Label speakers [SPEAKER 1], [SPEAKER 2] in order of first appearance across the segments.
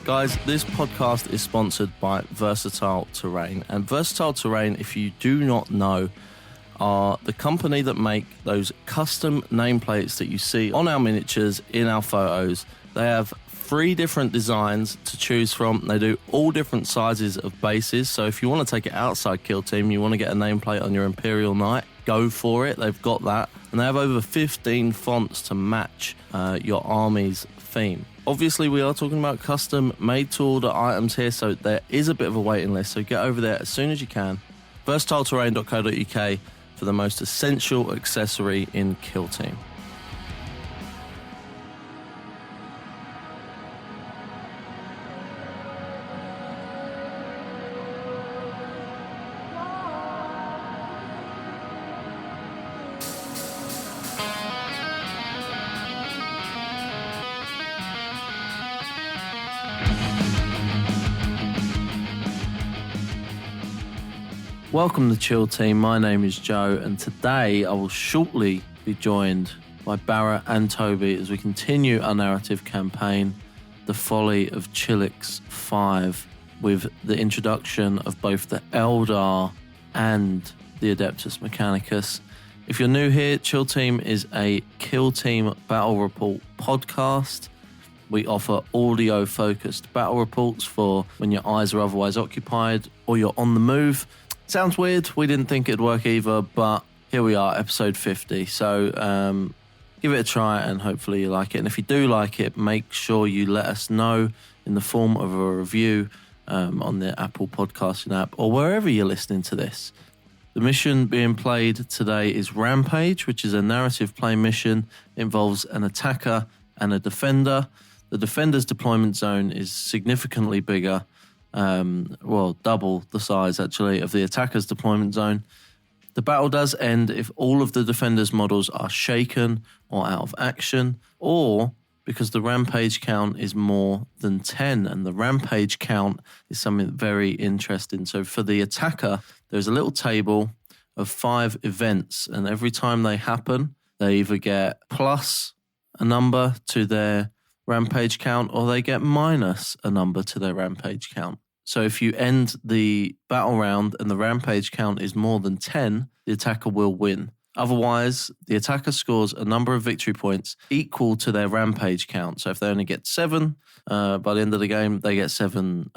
[SPEAKER 1] Guys, this podcast is sponsored by Versatile Terrain. And Versatile Terrain, if you do not know, are the company that make those custom nameplates that you see on our miniatures, in our photos. They have 3 different designs to choose from. They do all different sizes of bases. So if you want to take it outside Kill Team, you want to get a nameplate on your Imperial Knight, go for it. They've got that. And they have over 15 fonts to match your army's theme. Obviously, we are talking about custom made-to-order items here, so there is a bit of a waiting list. So get over there as soon as you can. versatileterrain.co.uk for the most essential accessory in Kill Team. Welcome to Chill Team, my name is Joe, and today I will shortly be joined by Barra and Toby as we continue our narrative campaign, The Folly of Chilix 5, with the introduction of both the Eldar and the Adeptus Mechanicus. If you're new here, Chill Team is a Kill Team Battle Report podcast. We offer audio-focused battle reports for when your eyes are otherwise occupied or you're on the move. Sounds weird. We didn't think it'd work either, but here we are, episode 50. So give it a try and hopefully you like it. And if you do like it, make sure you let us know in the form of a review on the Apple podcasting app or wherever you're listening to this. The mission being played today is Rampage, which is a narrative play mission. It involves an attacker and a defender. The defender's deployment zone is significantly bigger. Double the size actually of the attacker's deployment zone. The battle does end if all of the defender's models are shaken or out of action, or because the rampage count is more than 10, and the rampage count is something very interesting. So for the attacker, there's a little table of 5 events, and every time they happen, they either get plus a number to their rampage count or they get minus a number to their rampage count. So if you end the battle round and the rampage count is more than 10, the attacker will win. Otherwise, the attacker scores a number of victory points equal to their rampage count. So if they only get 7, by the end of the game, they get 7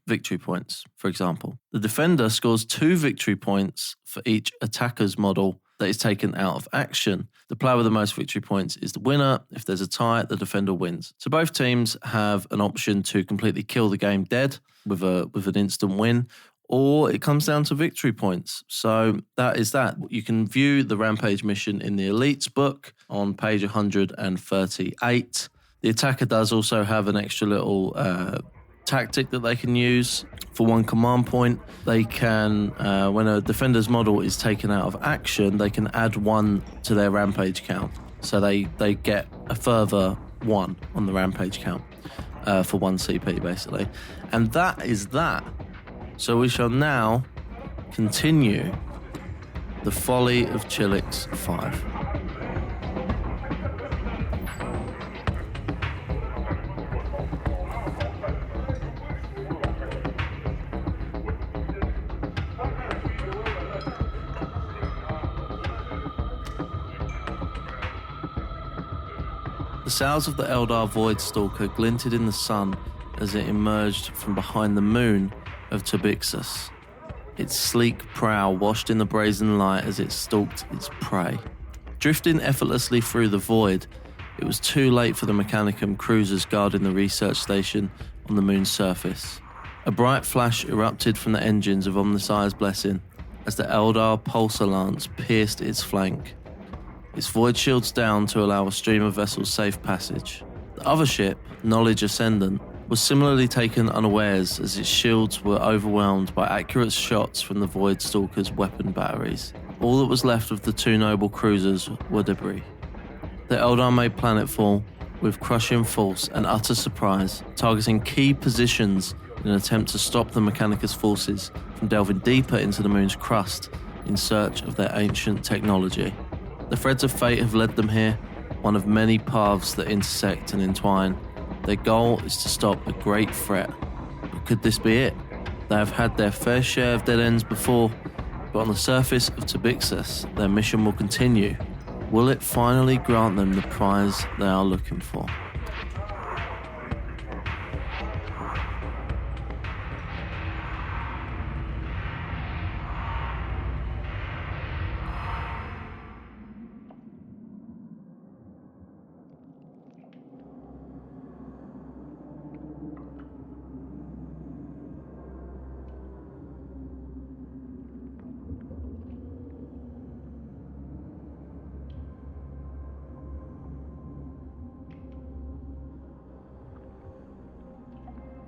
[SPEAKER 1] victory points, for example. The defender scores 2 victory points for each attacker's model that is taken out of action. The player with the most victory points is the winner. If there's a tie, the defender wins. So both teams have an option to completely kill the game dead with an instant win, or it comes down to victory points. So that is that. You can view the Rampage mission in the Elites book on page 138. The attacker does also have an extra little tactic that they can use for 1 command point. They can, when a defender's model is taken out of action, they can add 1 to their rampage count. So they get a further 1 on the rampage count for 1 CP, basically. And that is that. So we shall now continue The Folly of Chilix 5. The sails of the Eldar Voidstalker glinted in the sun as it emerged from behind the moon of Tobixus. Its sleek prow washed in the brazen light as it stalked its prey. Drifting effortlessly through the void, it was too late for the Mechanicum cruisers guarding the research station on the moon's surface. A bright flash erupted from the engines of Omnissiah's Blessing as the Eldar Pulsar Lance pierced its flank, its void shields down to allow a stream of vessels safe passage. The other ship, Knowledge Ascendant, was similarly taken unawares as its shields were overwhelmed by accurate shots from the Voidstalker's weapon batteries. All that was left of the 2 noble cruisers were debris. The Eldar made planetfall with crushing force and utter surprise, targeting key positions in an attempt to stop the Mechanicus forces from delving deeper into the moon's crust in search of their ancient technology. The threads of fate have led them here, one of many paths that intersect and entwine, Their goal is to stop a great threat. But could this be it? They have had their fair share of dead ends before, but on the surface of Tabixis, their mission will continue. Will it finally grant them the prize they are looking for?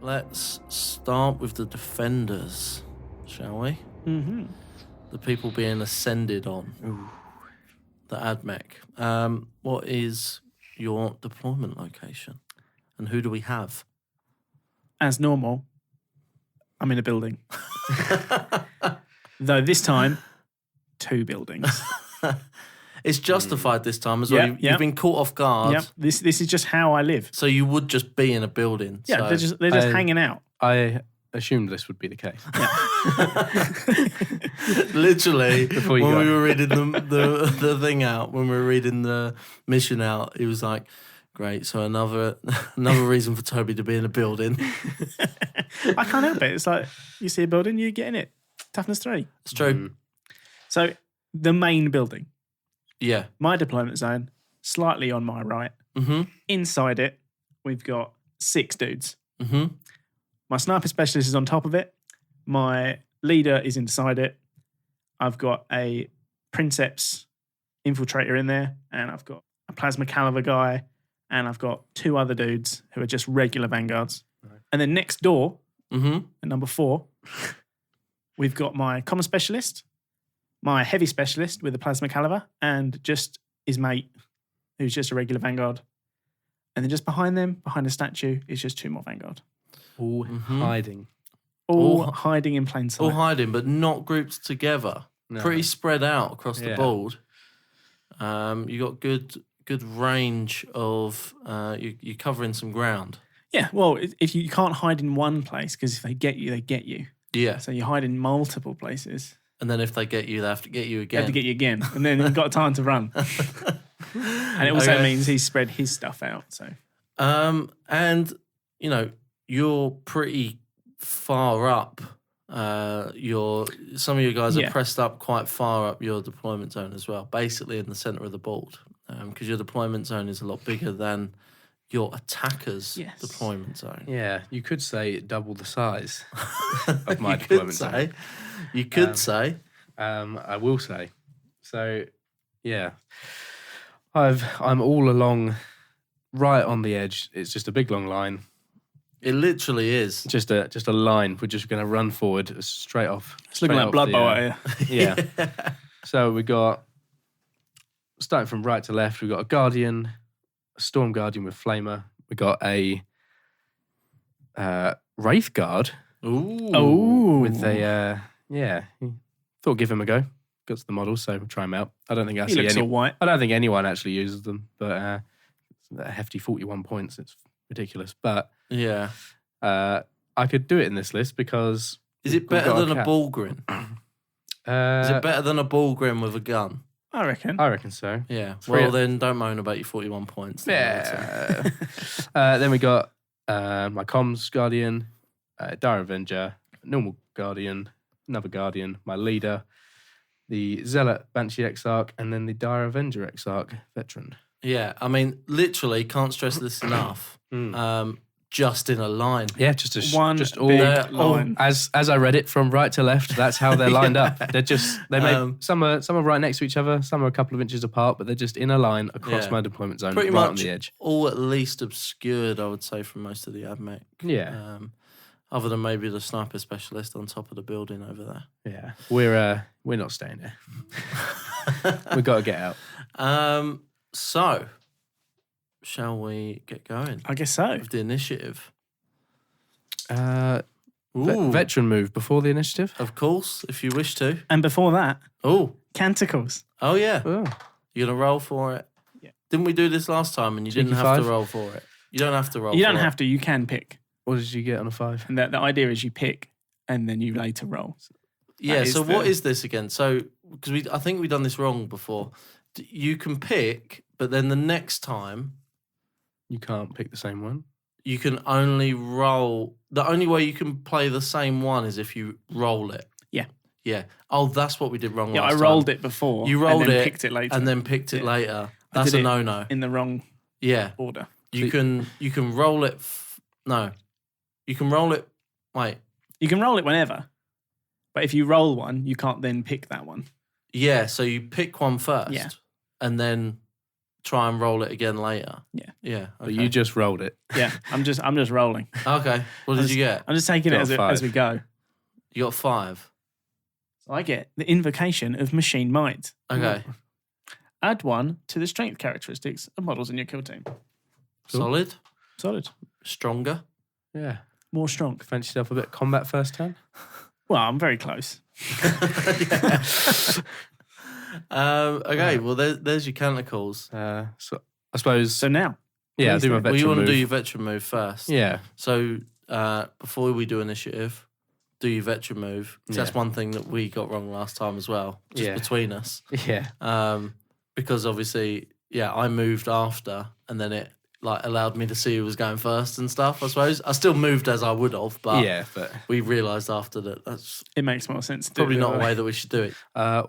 [SPEAKER 1] Let's start with the defenders, shall we?
[SPEAKER 2] Mm-hmm.
[SPEAKER 1] The people being ascended on.
[SPEAKER 3] Ooh.
[SPEAKER 1] The Ad Mech. What is your deployment location? And who do we have?
[SPEAKER 2] As normal, I'm in a building. Though this time, 2 buildings.
[SPEAKER 1] It's justified this time as well.
[SPEAKER 2] Yep,
[SPEAKER 1] You've been caught off guard.
[SPEAKER 2] Yep. This is just how I live.
[SPEAKER 1] So you would just be in a building.
[SPEAKER 2] Yeah,
[SPEAKER 1] so.
[SPEAKER 2] they're just hanging out.
[SPEAKER 3] I assumed this would be the case.
[SPEAKER 1] Literally,
[SPEAKER 3] Before you
[SPEAKER 1] when
[SPEAKER 3] go.
[SPEAKER 1] we were reading the thing out, when we were reading the mission out, it was like, great, so another reason for Toby to be in a building.
[SPEAKER 2] I can't help it. It's like, you see a building, you get in it. Toughness 3.
[SPEAKER 1] It's true.
[SPEAKER 2] So, the main building.
[SPEAKER 1] Yeah.
[SPEAKER 2] My deployment zone, slightly on my right.
[SPEAKER 1] Mm-hmm.
[SPEAKER 2] Inside it, we've got 6 dudes.
[SPEAKER 1] Mm-hmm.
[SPEAKER 2] My sniper specialist is on top of it. My leader is inside it. I've got a Princeps infiltrator in there, and I've got a plasma caliber guy, and I've got 2 other dudes who are just regular vanguards.
[SPEAKER 3] Right.
[SPEAKER 2] And then next door,
[SPEAKER 1] Mm-hmm.
[SPEAKER 2] at number 4, we've got my common specialist, my heavy specialist with a plasma caliber, and just his mate, who's just a regular vanguard. And then just behind them, behind the statue, is just 2 more vanguard.
[SPEAKER 3] All hiding.
[SPEAKER 2] All
[SPEAKER 1] All-
[SPEAKER 2] hiding in plain sight.
[SPEAKER 1] All hiding, but not grouped together.
[SPEAKER 3] No.
[SPEAKER 1] Pretty spread out across the
[SPEAKER 3] Yeah.
[SPEAKER 1] board. You got good range of. You're covering some ground.
[SPEAKER 2] Yeah, well, if you can't hide in one place, because if they get you, they get you.
[SPEAKER 1] Yeah.
[SPEAKER 2] So you hide in multiple places.
[SPEAKER 1] And then if they get you, they have to get you
[SPEAKER 2] They
[SPEAKER 1] again.
[SPEAKER 2] have to get you again, and then you've got time to run. And it also
[SPEAKER 1] Okay.
[SPEAKER 2] means he's spread his stuff out. So
[SPEAKER 1] And you know you're pretty far up. Some of you guys are
[SPEAKER 2] Yeah.
[SPEAKER 1] pressed up quite far up your deployment zone as well, basically in the center of the board, because your deployment zone is a lot bigger than your attacker's
[SPEAKER 2] Yes.
[SPEAKER 1] deployment zone.
[SPEAKER 3] Yeah, you could say double the size of my
[SPEAKER 1] You could
[SPEAKER 3] deployment
[SPEAKER 1] say.
[SPEAKER 3] zone.
[SPEAKER 1] You could say.
[SPEAKER 3] I will say. So, yeah, I'm all along, right on the edge. It's just a big long line.
[SPEAKER 1] It literally is.
[SPEAKER 3] Just a line. We're just going to run forward straight off.
[SPEAKER 2] it's looking
[SPEAKER 3] straight
[SPEAKER 2] like
[SPEAKER 3] off
[SPEAKER 2] Blood
[SPEAKER 3] the,
[SPEAKER 2] Bowl out here.
[SPEAKER 3] Yeah. So we got, starting from right to left, we got a Guardian, a Storm Guardian with Flamer. We got a Wraith Guard
[SPEAKER 1] Ooh.
[SPEAKER 2] Oh,
[SPEAKER 3] with a, thought give him a go. Got to the model, so we'll try him out. I don't think I
[SPEAKER 2] he
[SPEAKER 3] see
[SPEAKER 2] looks
[SPEAKER 3] any.
[SPEAKER 2] all white.
[SPEAKER 3] I don't think anyone actually uses them, but a hefty 41 points. It's ridiculous. But
[SPEAKER 1] Yeah.
[SPEAKER 3] I could do it in this list because
[SPEAKER 1] Is it
[SPEAKER 3] we've
[SPEAKER 1] better
[SPEAKER 3] got
[SPEAKER 1] than a
[SPEAKER 3] cat.
[SPEAKER 1] Bullgrin? Is it better than a Bullgrin with a gun?
[SPEAKER 2] I reckon.
[SPEAKER 3] I reckon so.
[SPEAKER 1] Yeah.
[SPEAKER 3] Three-
[SPEAKER 1] Well, then don't moan about your 41 points.
[SPEAKER 3] Yeah. Then we got my comms Guardian, Dire Avenger, normal Guardian, another Guardian, my leader, the Zealot Banshee Exarch, and then the Dire Avenger Exarch Veteran.
[SPEAKER 1] Yeah. I mean, literally, can't stress this enough. Just in a line.
[SPEAKER 3] Yeah, just
[SPEAKER 2] One
[SPEAKER 3] just all,
[SPEAKER 2] big
[SPEAKER 3] all
[SPEAKER 2] line.
[SPEAKER 3] as I read it from right to left. That's how they're lined up. They're just they may some are right next to each other, some are a couple of inches apart, but they're just in a line across
[SPEAKER 1] Yeah.
[SPEAKER 3] my deployment zone,
[SPEAKER 1] Pretty
[SPEAKER 3] right on
[SPEAKER 1] much
[SPEAKER 3] the edge.
[SPEAKER 1] all at least obscured, I would say, from most of the Ad Mech.
[SPEAKER 3] Yeah,
[SPEAKER 1] Other than maybe the sniper specialist on top of the building over there.
[SPEAKER 3] yeah. We're not staying there. We got to get out.
[SPEAKER 1] So, shall we get going
[SPEAKER 2] I guess so.
[SPEAKER 1] with the initiative?
[SPEAKER 3] Veteran move before the initiative.
[SPEAKER 1] Of course, if you wish to.
[SPEAKER 2] And before that,
[SPEAKER 1] Oh,
[SPEAKER 2] Canticles.
[SPEAKER 1] yeah.
[SPEAKER 3] Oh.
[SPEAKER 1] You're going to roll for it?
[SPEAKER 2] Yeah.
[SPEAKER 1] Didn't we do this last time and you
[SPEAKER 3] Cheeky
[SPEAKER 1] didn't have
[SPEAKER 3] five.
[SPEAKER 1] to roll for it? You don't have to roll.
[SPEAKER 2] You don't
[SPEAKER 1] for it.
[SPEAKER 2] have to. You can pick.
[SPEAKER 3] What did you get on a 5?
[SPEAKER 2] And the idea is you pick and then you later roll.
[SPEAKER 1] Yeah.
[SPEAKER 2] That
[SPEAKER 1] So
[SPEAKER 2] is
[SPEAKER 1] what
[SPEAKER 2] the-
[SPEAKER 1] is this again? So because I think we've done this wrong before. You can pick, but then the next time
[SPEAKER 3] You can't pick the same one.
[SPEAKER 1] you can only roll. The only way you can play the same one is if you roll it.
[SPEAKER 2] Yeah.
[SPEAKER 1] Yeah. Oh, that's what we did wrong.
[SPEAKER 2] Yeah,
[SPEAKER 1] last
[SPEAKER 2] I rolled
[SPEAKER 1] time.
[SPEAKER 2] it before.
[SPEAKER 1] You rolled
[SPEAKER 2] and then
[SPEAKER 1] it
[SPEAKER 2] picked it later.
[SPEAKER 1] and then picked it
[SPEAKER 2] Yeah.
[SPEAKER 1] later.
[SPEAKER 2] I
[SPEAKER 1] That's
[SPEAKER 2] did
[SPEAKER 1] a
[SPEAKER 2] it
[SPEAKER 1] no-no.
[SPEAKER 2] in the wrong
[SPEAKER 1] Yeah.
[SPEAKER 2] order.
[SPEAKER 1] You can roll it. No, you can roll it. Wait.
[SPEAKER 2] You can roll it whenever, but if you roll one, you can't then pick that one.
[SPEAKER 1] Yeah. So you pick one first.
[SPEAKER 2] Yeah.
[SPEAKER 1] And then try and roll it again later.
[SPEAKER 2] Yeah.
[SPEAKER 1] Yeah.
[SPEAKER 3] But
[SPEAKER 1] Okay.
[SPEAKER 3] you just rolled it.
[SPEAKER 2] Yeah, I'm just rolling.
[SPEAKER 1] Okay. What did you get?
[SPEAKER 2] I'm just taking
[SPEAKER 3] Got
[SPEAKER 2] it
[SPEAKER 3] a
[SPEAKER 2] as we go.
[SPEAKER 1] You got 5.
[SPEAKER 2] So I get the invocation of machine might.
[SPEAKER 1] Okay.
[SPEAKER 2] Add 1 to the strength characteristics of models in your kill team.
[SPEAKER 3] Cool.
[SPEAKER 1] Solid.
[SPEAKER 2] Solid.
[SPEAKER 1] Stronger.
[SPEAKER 3] Yeah.
[SPEAKER 2] More strong.
[SPEAKER 3] Fancy yourself a bit of combat first turn?
[SPEAKER 2] Well, I'm very close.
[SPEAKER 1] Okay. Well, there's your canticles.
[SPEAKER 3] So I suppose.
[SPEAKER 2] So now,
[SPEAKER 3] yeah, I'll
[SPEAKER 2] please
[SPEAKER 3] do my
[SPEAKER 2] do.
[SPEAKER 3] veteran
[SPEAKER 1] Well, you want to
[SPEAKER 3] move.
[SPEAKER 1] do your veteran move first.
[SPEAKER 3] Yeah.
[SPEAKER 1] So before we do initiative, do your veteran move. 'Cause That's
[SPEAKER 3] Yeah.
[SPEAKER 1] one thing that we got wrong last time as well, just
[SPEAKER 3] Yeah.
[SPEAKER 1] between us.
[SPEAKER 3] Yeah.
[SPEAKER 1] Because obviously, yeah, I moved after, and then it like allowed me to see who was going first and stuff. I suppose I still moved as I would have, but
[SPEAKER 3] Yeah, but
[SPEAKER 1] we realised after that that's
[SPEAKER 2] it makes more sense. To
[SPEAKER 1] probably
[SPEAKER 2] do it
[SPEAKER 1] not a
[SPEAKER 2] that
[SPEAKER 1] way that we should do it.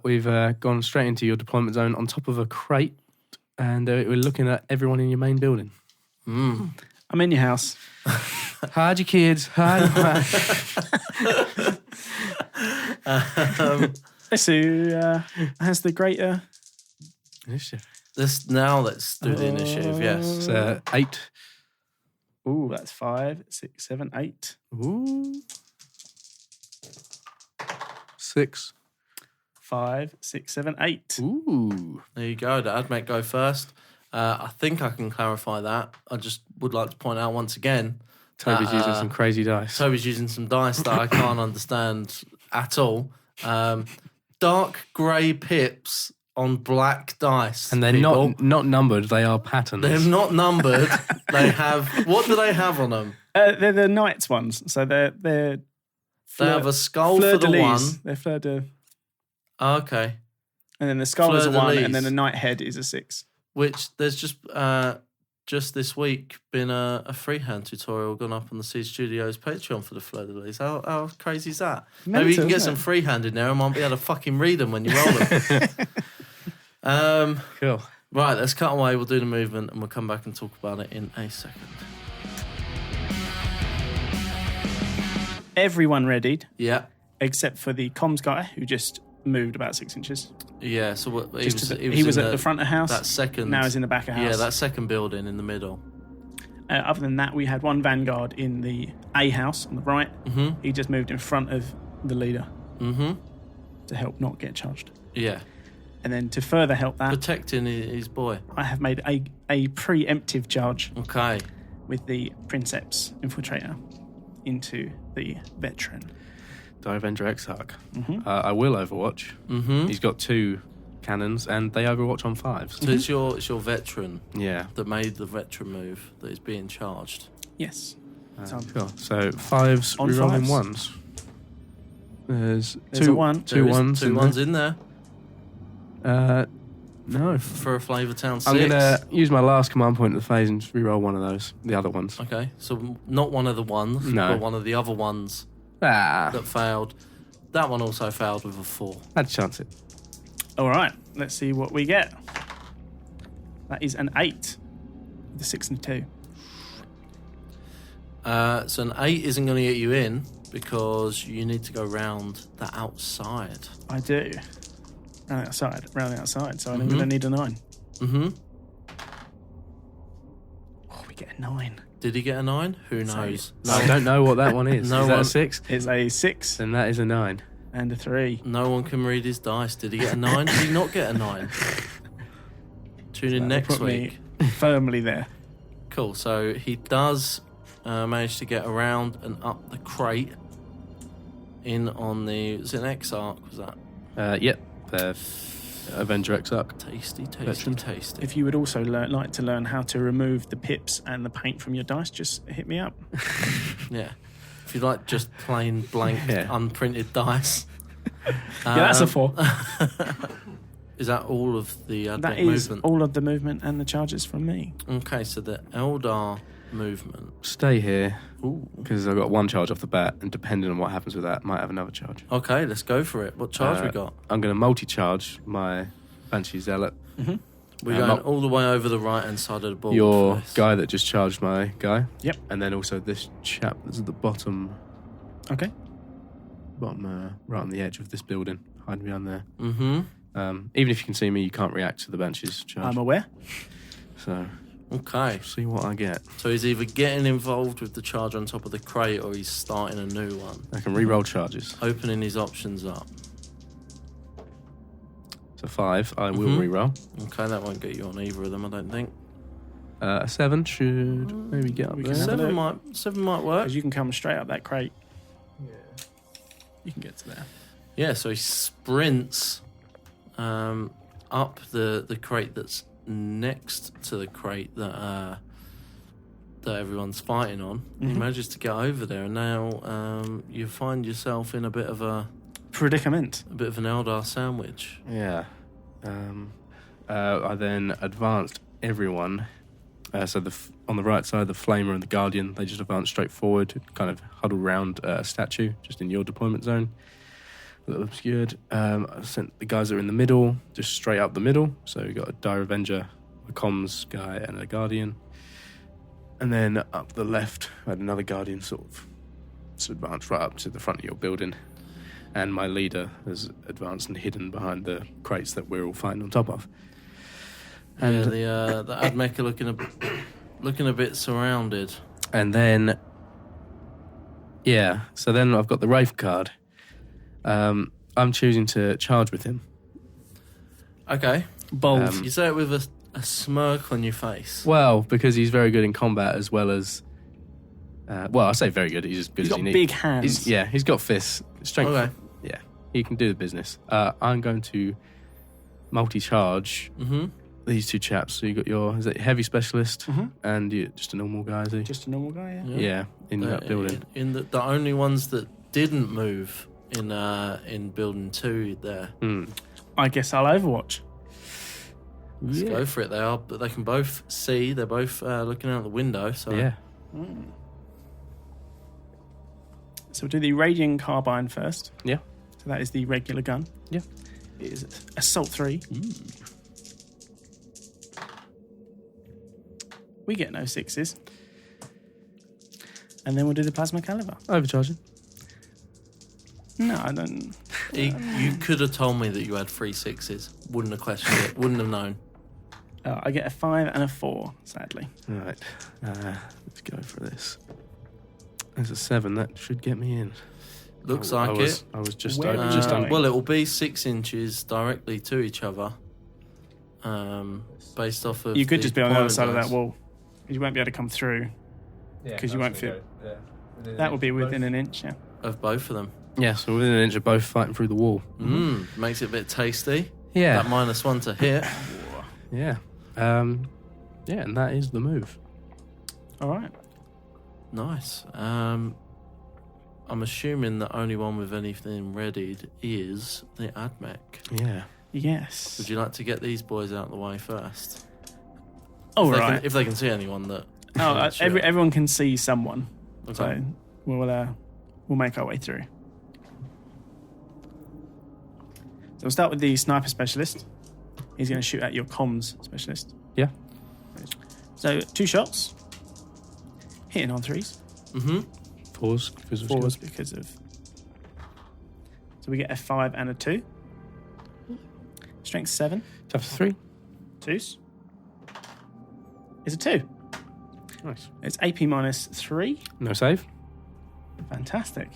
[SPEAKER 3] we've gone straight into your deployment zone on top of a crate, and we're looking at everyone in your main building.
[SPEAKER 1] Mm.
[SPEAKER 2] I'm in your house.
[SPEAKER 3] Hide your kids. Hide.
[SPEAKER 2] Let's see who has the greater.
[SPEAKER 3] Initiative.
[SPEAKER 1] Let's do the initiative. Yes.
[SPEAKER 3] It's 8.
[SPEAKER 2] Ooh, that's 5, 6, 7, 8.
[SPEAKER 3] Ooh. 6.
[SPEAKER 2] 5, 6, 7, 8.
[SPEAKER 3] Ooh.
[SPEAKER 1] There you go. The Ad Mech go first. I think I can clarify that. I just would like to point out once again,
[SPEAKER 3] Toby's using some crazy dice.
[SPEAKER 1] Toby's using some dice that I can't understand at all. Dark grey pips on black dice,
[SPEAKER 3] And they're
[SPEAKER 1] people.
[SPEAKER 3] not numbered, they are patterns.
[SPEAKER 1] They're not numbered. They have. What do they have on them?
[SPEAKER 2] They're the knights ones, so they're
[SPEAKER 1] They have a skull
[SPEAKER 2] fleur
[SPEAKER 1] for
[SPEAKER 2] de
[SPEAKER 1] the
[SPEAKER 2] lis.
[SPEAKER 1] one.
[SPEAKER 2] They're fleur de,
[SPEAKER 1] Okay.
[SPEAKER 2] and then the skull is a
[SPEAKER 1] Fleur de
[SPEAKER 2] 1,
[SPEAKER 1] lis.
[SPEAKER 2] and then the knight head is a 6.
[SPEAKER 1] Which there's just this week been a freehand tutorial gone up on the Seed Studios Patreon for the Fleur de Lis. How crazy is that? Maybe you can
[SPEAKER 2] Mental,
[SPEAKER 1] get
[SPEAKER 2] isn't
[SPEAKER 1] some
[SPEAKER 2] it?
[SPEAKER 1] freehand in there and might be able to fucking read them when you roll them.
[SPEAKER 3] Cool.
[SPEAKER 1] Right, let's cut away. We'll do the movement and we'll come back and talk about it in a second.
[SPEAKER 2] Everyone readied,
[SPEAKER 1] Yeah.
[SPEAKER 2] except for the comms guy who just moved about 6 inches.
[SPEAKER 1] Yeah, so what, he
[SPEAKER 2] Just
[SPEAKER 1] was,
[SPEAKER 2] he was
[SPEAKER 1] in
[SPEAKER 2] at the front of house.
[SPEAKER 1] that second.
[SPEAKER 2] Now he's in the back of house.
[SPEAKER 1] Yeah, that second building in the middle.
[SPEAKER 2] Other than that, we had one vanguard in the A house on the right.
[SPEAKER 1] Mm-hmm.
[SPEAKER 2] He just moved in front of the leader
[SPEAKER 1] Mm-hmm.
[SPEAKER 2] to help not get charged.
[SPEAKER 1] Yeah.
[SPEAKER 2] And then to further help that,
[SPEAKER 1] Protecting his boy.
[SPEAKER 2] I have made a preemptive charge
[SPEAKER 1] Okay.
[SPEAKER 2] with the Princeps Infiltrator into the veteran.
[SPEAKER 3] Die Avenger Exarch.
[SPEAKER 2] Mhm.
[SPEAKER 3] I will Overwatch.
[SPEAKER 1] Mm-hmm.
[SPEAKER 3] He's got 2 cannons, and they Overwatch on 5s.
[SPEAKER 1] So it's your veteran
[SPEAKER 3] Yeah.
[SPEAKER 1] that made the veteran move that is being charged.
[SPEAKER 2] Yes. So-
[SPEAKER 3] Cool. So 5s,
[SPEAKER 2] On
[SPEAKER 3] rerolling
[SPEAKER 2] 5s.
[SPEAKER 3] 1s. There's
[SPEAKER 2] There's
[SPEAKER 3] two
[SPEAKER 2] a 1.
[SPEAKER 3] two
[SPEAKER 1] There is
[SPEAKER 3] ones.
[SPEAKER 1] two
[SPEAKER 3] in
[SPEAKER 1] ones in there
[SPEAKER 3] there. No.
[SPEAKER 1] for a Flavour Town 6.
[SPEAKER 3] I'm going to use my last command point of the phase and reroll one of those, the other ones.
[SPEAKER 1] Okay, so not one of the ones,
[SPEAKER 3] No.
[SPEAKER 1] but one of the other ones
[SPEAKER 3] Ah,
[SPEAKER 1] that failed. That one also failed with a 4.
[SPEAKER 3] I'd chance it.
[SPEAKER 2] All right. Let's see what we get. That is an 8. The 6 and 2.
[SPEAKER 1] So an 8 isn't going to get you in because you need to go round the outside.
[SPEAKER 2] I do. Round the outside. So I'm going to need a 9.
[SPEAKER 1] Mm-hmm.
[SPEAKER 2] Oh, we get a 9.
[SPEAKER 1] Did he get a 9? Who
[SPEAKER 2] So-
[SPEAKER 1] knows?
[SPEAKER 3] No, I don't know what that one is.
[SPEAKER 1] No
[SPEAKER 3] is that
[SPEAKER 1] one-
[SPEAKER 3] a 6?
[SPEAKER 2] It's a 6
[SPEAKER 3] Then that is a 9.
[SPEAKER 2] and a 3.
[SPEAKER 1] No one can read his dice. Did he get a 9? Did he not get a 9? Tune in
[SPEAKER 2] That'll
[SPEAKER 1] next
[SPEAKER 2] put me
[SPEAKER 1] week.
[SPEAKER 2] firmly there.
[SPEAKER 1] Cool. So he does manage to get around and up the crate in on the... Was it an Exarch? Was that?
[SPEAKER 3] Yep. Avenger Exarch.
[SPEAKER 1] Tasty, tasty,
[SPEAKER 3] Veteran.
[SPEAKER 1] tasty.
[SPEAKER 2] If you would also like to learn how to remove the pips and the paint from your dice, just hit me up.
[SPEAKER 1] Yeah. If you like just plain blank unprinted dice.
[SPEAKER 2] Yeah, that's a 4.
[SPEAKER 1] Is that all of the Ad Mech
[SPEAKER 2] That is
[SPEAKER 1] movement?
[SPEAKER 2] all of the movement and the charges from me.
[SPEAKER 1] Okay, so the Eldar movement.
[SPEAKER 3] Stay here
[SPEAKER 1] Ooh.
[SPEAKER 3] because I've got one charge off the bat, and depending on what happens with that, might have another charge.
[SPEAKER 1] Okay, let's go for it. What charge we got?
[SPEAKER 3] I'm going to multi-charge my Banshee Zealot.
[SPEAKER 1] We're going all the way over the right-hand side of the board.
[SPEAKER 3] Your
[SPEAKER 1] for this.
[SPEAKER 3] guy that just charged my guy.
[SPEAKER 2] Yep.
[SPEAKER 3] And then also this chap that's at the bottom,
[SPEAKER 2] Okay.
[SPEAKER 3] right on the edge of this building, hiding behind there.
[SPEAKER 1] Mm-hmm.
[SPEAKER 3] Even if you can see me, you can't react to the Banshee's charge.
[SPEAKER 2] I'm aware.
[SPEAKER 3] So,
[SPEAKER 1] Okay.
[SPEAKER 3] see what I get.
[SPEAKER 1] So he's either getting involved with the charge on top of the crate or he's starting a new one.
[SPEAKER 3] I can re-roll charges.
[SPEAKER 1] Opening his options up.
[SPEAKER 3] So 5, I will re-roll.
[SPEAKER 1] Okay, that won't get you on either of them, I don't think.
[SPEAKER 3] A 7 should maybe get up
[SPEAKER 2] We
[SPEAKER 3] there.
[SPEAKER 2] can have a
[SPEAKER 1] Seven might work.
[SPEAKER 2] Because you can come straight up that crate. Yeah. You can get to there.
[SPEAKER 1] Yeah, so he sprints up the crate that's next to the crate that everyone's fighting on. He manages to get over there, and now you find yourself in a bit of an Eldar sandwich.
[SPEAKER 3] Yeah. I then advanced everyone. So on the right side, the Flamer and the Guardian, they just advanced straight forward, kind of huddled around a statue, just in your deployment zone. A little obscured. I sent the guys that are in the middle, just straight up the middle. So we got a Dire Avenger, a comms guy, and a Guardian. And then up the left, I had another Guardian sort of advanced right up to the front of your building. And my leader has advanced and hidden behind the crates that we're all fighting on top of. And
[SPEAKER 1] the Ad Mech are looking a bit surrounded.
[SPEAKER 3] And then, so then I've got the Wraith card. I'm choosing to charge with him.
[SPEAKER 1] Okay.
[SPEAKER 2] Bold.
[SPEAKER 1] You say it with a smirk on your face.
[SPEAKER 3] Well, because he's very good in combat as well as... I say very good. He's as good
[SPEAKER 2] He's
[SPEAKER 3] as
[SPEAKER 2] got
[SPEAKER 3] he needs.
[SPEAKER 2] big hands.
[SPEAKER 3] He's got fists. Strength.
[SPEAKER 1] Okay.
[SPEAKER 3] Yeah, he can do the business. I'm going to multi-charge these two chaps. So you got your heavy specialist and just a normal guy, is he?
[SPEAKER 2] Just a normal guy, yeah.
[SPEAKER 3] Yeah, in that building.
[SPEAKER 1] In the only ones that didn't move in building 2 there.
[SPEAKER 2] I guess I'll Overwatch.
[SPEAKER 1] Let's go for it. They can both see. They're both looking out the window. So
[SPEAKER 3] yeah.
[SPEAKER 2] So we'll do the Radiant Carbine first.
[SPEAKER 3] Yeah.
[SPEAKER 2] So that is the regular gun.
[SPEAKER 3] Yeah.
[SPEAKER 2] It is Assault 3. We get no 6s. And then we'll do the Plasma Caliber.
[SPEAKER 3] Overcharging.
[SPEAKER 2] No, I don't.
[SPEAKER 1] You could have told me that you had 3 6s. Wouldn't have questioned it. Wouldn't have known.
[SPEAKER 2] I get a 5 and a 4, sadly.
[SPEAKER 3] All right. Let's go for this. There's a 7. That should get me in.
[SPEAKER 1] Looks
[SPEAKER 3] I
[SPEAKER 1] like
[SPEAKER 3] was,
[SPEAKER 1] it.
[SPEAKER 3] I was just
[SPEAKER 2] Where
[SPEAKER 3] over,
[SPEAKER 2] are
[SPEAKER 3] just
[SPEAKER 2] we?
[SPEAKER 3] under.
[SPEAKER 1] Well, it will be 6 inches directly to each other. Based off of.
[SPEAKER 2] You could just be on the other side of that
[SPEAKER 1] dice.
[SPEAKER 2] wall. You won't be able to come through. Because you won't fit. That would be within an inch, yeah.
[SPEAKER 1] Of both of them.
[SPEAKER 3] Yeah, so within an inch of both fighting through the wall.
[SPEAKER 1] Makes it a bit tasty.
[SPEAKER 3] Yeah.
[SPEAKER 1] That -1 to hit.
[SPEAKER 3] Yeah. And that is the move.
[SPEAKER 2] All right.
[SPEAKER 1] Nice. I'm assuming the only one with anything readied is the Ad Mech.
[SPEAKER 3] Yeah.
[SPEAKER 2] Yes.
[SPEAKER 1] Would you like to get these boys out of the way first?
[SPEAKER 2] All
[SPEAKER 1] if they
[SPEAKER 2] right.
[SPEAKER 1] can, if they can see anyone that. Sure.
[SPEAKER 2] Everyone can see someone.
[SPEAKER 1] Okay.
[SPEAKER 2] So we'll make our way through. So we'll start with the Sniper Specialist. He's going to shoot at your comms specialist.
[SPEAKER 3] Yeah.
[SPEAKER 2] So 2 shots. Hitting on 3s.
[SPEAKER 3] Fours because of
[SPEAKER 2] 4s
[SPEAKER 3] skills.
[SPEAKER 2] because of... So we get a 5 and a 2. Strength 7.
[SPEAKER 3] Tough 3.
[SPEAKER 2] 2s. It's a 2.
[SPEAKER 3] Nice.
[SPEAKER 2] It's AP -3.
[SPEAKER 3] No save.
[SPEAKER 2] Fantastic.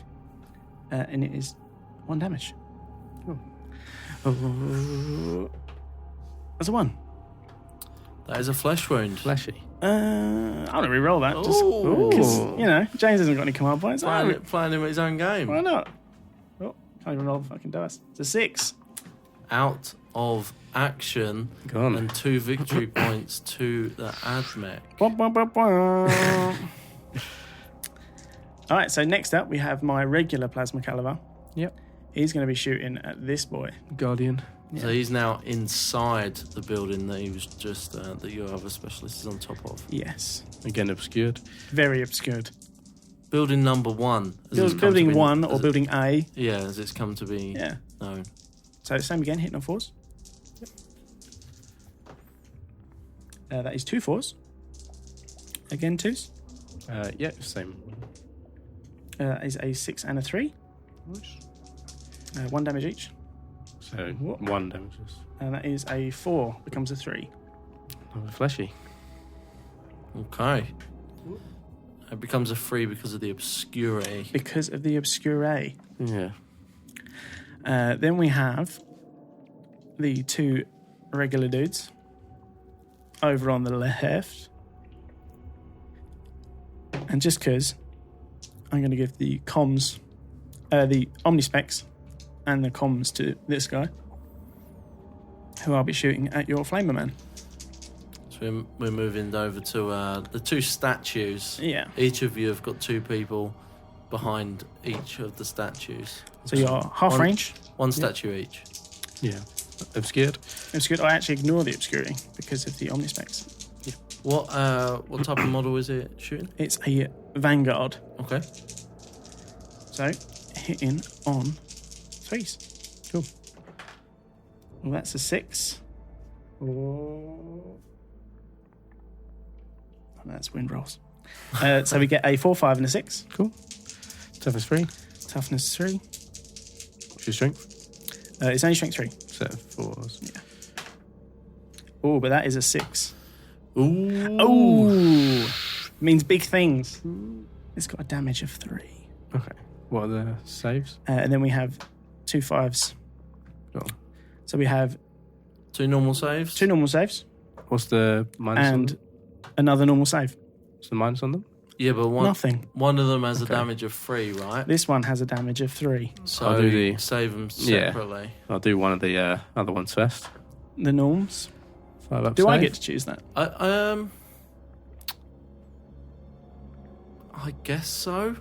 [SPEAKER 2] And it is 1 damage. That's a 1.
[SPEAKER 1] That is a flesh wound.
[SPEAKER 3] Fleshy.
[SPEAKER 2] I'm going to re-roll that. Just
[SPEAKER 1] Ooh.
[SPEAKER 2] because, James hasn't got any command points.
[SPEAKER 1] Playing him at his own game.
[SPEAKER 2] Why not? Oh, can't even roll the fucking dice. It's a 6.
[SPEAKER 1] Out of action
[SPEAKER 3] Go on.
[SPEAKER 1] and 2 victory points to the Ad Mech.
[SPEAKER 2] Bum, bum, bum, bum. All right, so next up we have my regular plasma caliber.
[SPEAKER 3] Yep.
[SPEAKER 2] He's going to be shooting at this boy.
[SPEAKER 3] Guardian.
[SPEAKER 1] So he's now inside the building that he was just that your other specialist is on top of.
[SPEAKER 2] Yes.
[SPEAKER 3] Again, obscured.
[SPEAKER 2] Very obscured.
[SPEAKER 1] Building number 1. as it's come to
[SPEAKER 2] Building
[SPEAKER 1] be-
[SPEAKER 2] 1 or
[SPEAKER 1] as it-
[SPEAKER 2] building A.
[SPEAKER 1] Yeah, as it's come to be
[SPEAKER 2] Yeah.
[SPEAKER 1] known.
[SPEAKER 2] So same again, hitting on 4s. That is 2 4s. Again, 2s.
[SPEAKER 3] Yeah, same.
[SPEAKER 2] Is a 6 and a 3. 1 damage each.
[SPEAKER 3] So
[SPEAKER 2] What?
[SPEAKER 3] 1 damages.
[SPEAKER 2] And that is a 4, becomes a 3.
[SPEAKER 3] Another fleshy.
[SPEAKER 1] Okay. It becomes a 3 because of the obscurity.
[SPEAKER 2] Because of the obscure A.
[SPEAKER 3] Yeah.
[SPEAKER 2] Then we have the 2 regular dudes over on the left. And just because, I'm going to give the comms, the omnispecs and the comms to this guy, who I'll be shooting at your Flamer Man.
[SPEAKER 1] So we're moving over to the 2 statues.
[SPEAKER 2] Yeah.
[SPEAKER 1] Each of you have got 2 people behind each of the statues.
[SPEAKER 2] So you're half range.
[SPEAKER 1] 1 statue each.
[SPEAKER 3] Yeah. Obscured.
[SPEAKER 2] Obscured. I actually ignore the obscuring because of the omnispecs.
[SPEAKER 1] What type of model is it shooting?
[SPEAKER 2] It's a Vanguard.
[SPEAKER 1] Okay.
[SPEAKER 2] So hitting on 3s. Cool. Well, that's a 6. Oh. That's wind rolls. So we get a 4, 5, and a 6.
[SPEAKER 3] Cool. Toughness 3.
[SPEAKER 2] Toughness 3.
[SPEAKER 3] What's your strength?
[SPEAKER 2] It's only strength 3.
[SPEAKER 3] So 4s.
[SPEAKER 2] Yeah. Oh, but that is a 6.
[SPEAKER 1] Ooh.
[SPEAKER 2] Oh, means big things. It's got a damage of 3.
[SPEAKER 3] Okay. What are the saves?
[SPEAKER 2] And then we have 2 5s.
[SPEAKER 3] Go on.
[SPEAKER 2] So we have
[SPEAKER 1] 2 normal saves.
[SPEAKER 2] 2 normal saves
[SPEAKER 3] What's the minus on
[SPEAKER 2] and
[SPEAKER 3] them?
[SPEAKER 2] another normal save.
[SPEAKER 3] What's the minus on them?
[SPEAKER 1] Yeah, but
[SPEAKER 2] Nothing.
[SPEAKER 1] one of them has
[SPEAKER 3] Okay.
[SPEAKER 1] a damage of 3, right?
[SPEAKER 2] This one has a damage of 3.
[SPEAKER 1] So
[SPEAKER 3] I'll do the-
[SPEAKER 1] save them
[SPEAKER 3] Yeah.
[SPEAKER 1] separately.
[SPEAKER 3] I'll do one of the other ones first.
[SPEAKER 2] The norms.
[SPEAKER 3] 5 up
[SPEAKER 2] Do I
[SPEAKER 3] save.
[SPEAKER 2] get to choose that?
[SPEAKER 1] I guess so.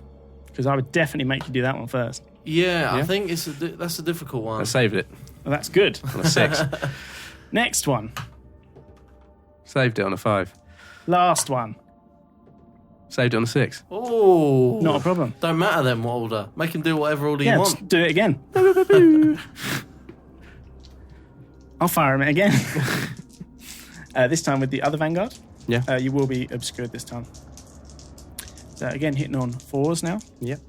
[SPEAKER 2] Because I would definitely make you do that one first.
[SPEAKER 1] Yeah, I
[SPEAKER 3] Yeah.
[SPEAKER 1] think that's a difficult one.
[SPEAKER 3] I saved it
[SPEAKER 2] Well, that's good.
[SPEAKER 3] on a 6.
[SPEAKER 2] Next one.
[SPEAKER 3] Saved it on a 5.
[SPEAKER 2] Last one.
[SPEAKER 3] Saved it on a 6.
[SPEAKER 1] Oh,
[SPEAKER 2] Not a problem.
[SPEAKER 1] Don't matter then what order. Make him do whatever order
[SPEAKER 2] Yeah,
[SPEAKER 1] you
[SPEAKER 2] just
[SPEAKER 1] want.
[SPEAKER 2] do it again. I'll fire him again. This time with the other Vanguard.
[SPEAKER 3] Yeah.
[SPEAKER 2] You will be obscured this time. So again, hitting on 4s now.
[SPEAKER 3] Yep.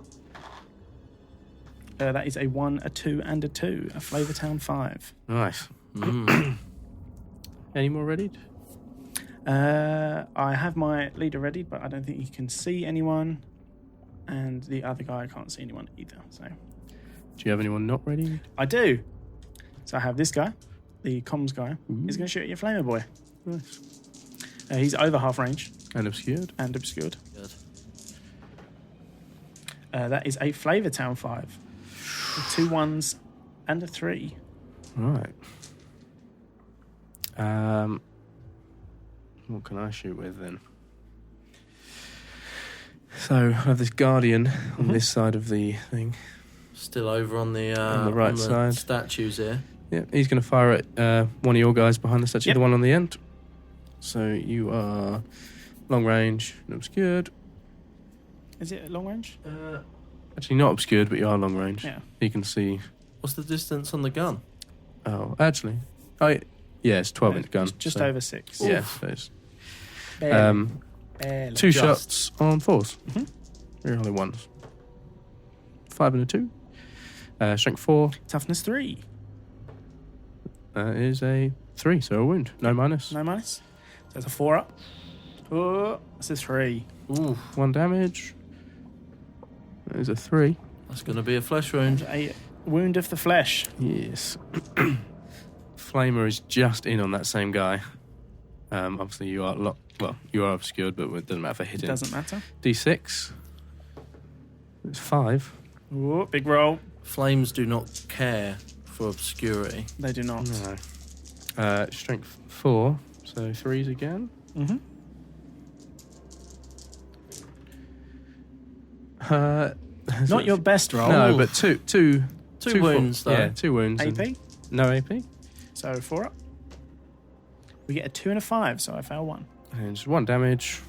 [SPEAKER 2] That is a 1, a 2, and a 2. A Flavortown 5.
[SPEAKER 3] Nice.
[SPEAKER 1] Mm.
[SPEAKER 3] Any more ready?
[SPEAKER 2] I have my leader ready, but I don't think he can see anyone. And the other guy can't see anyone either. So
[SPEAKER 3] Do you have anyone not ready?
[SPEAKER 2] I do. So I have this guy, the comms guy. He's going to shoot at your Flamer boy.
[SPEAKER 3] Nice.
[SPEAKER 2] He's over half range
[SPEAKER 3] And obscured.
[SPEAKER 2] and obscured.
[SPEAKER 1] Good.
[SPEAKER 2] That is a Flavortown 5. With 2 1s and a 3.
[SPEAKER 3] Right. What can I shoot with then? So I have this Guardian on this side of the thing.
[SPEAKER 1] Still over on the
[SPEAKER 3] right
[SPEAKER 1] on the
[SPEAKER 3] side.
[SPEAKER 1] statues here.
[SPEAKER 3] Yeah, he's going to fire at one of your guys behind the statue,
[SPEAKER 2] Yep.
[SPEAKER 3] the one on the end. So you are long range and obscured.
[SPEAKER 2] Is it at long range?
[SPEAKER 3] Actually, not obscured, but you are long range.
[SPEAKER 2] Yeah.
[SPEAKER 3] You can see.
[SPEAKER 1] What's the distance on the gun?
[SPEAKER 3] Oh, actually. Yeah, it's 12-inch gun.
[SPEAKER 2] Just
[SPEAKER 3] so-
[SPEAKER 2] over 6.
[SPEAKER 3] Yeah, so it's
[SPEAKER 2] Barely. Barely.
[SPEAKER 3] 2
[SPEAKER 1] Just.
[SPEAKER 3] shots on 4s.
[SPEAKER 2] Mhm.
[SPEAKER 3] Really only 1s. 5 and a 2. Strength 4
[SPEAKER 2] Toughness 3.
[SPEAKER 3] is a 3, so a wound. No minus.
[SPEAKER 2] No minus. So it's a 4 up. Oh, that's a 3.
[SPEAKER 1] Ooh,
[SPEAKER 3] 1 damage. That is a 3.
[SPEAKER 1] that's going to be a flesh wound.
[SPEAKER 2] A wound of the flesh.
[SPEAKER 3] Yes. Flamer is just in on that same guy. Obviously, you are you are obscured, but it doesn't matter for hitting.
[SPEAKER 2] Doesn't matter.
[SPEAKER 3] D6. It's 5.
[SPEAKER 2] Oh, big roll.
[SPEAKER 1] Flames do not care for obscurity.
[SPEAKER 2] They do not.
[SPEAKER 3] No. Strength 4, so 3s again.
[SPEAKER 2] Mm-hmm. Not your best roll.
[SPEAKER 3] No, but two
[SPEAKER 1] wounds, though.
[SPEAKER 3] Yeah, 2 wounds.
[SPEAKER 2] AP.
[SPEAKER 3] and No AP.
[SPEAKER 2] So 4 up. We get a 2 and a 5, so I fail 1.
[SPEAKER 3] And just 1 damage.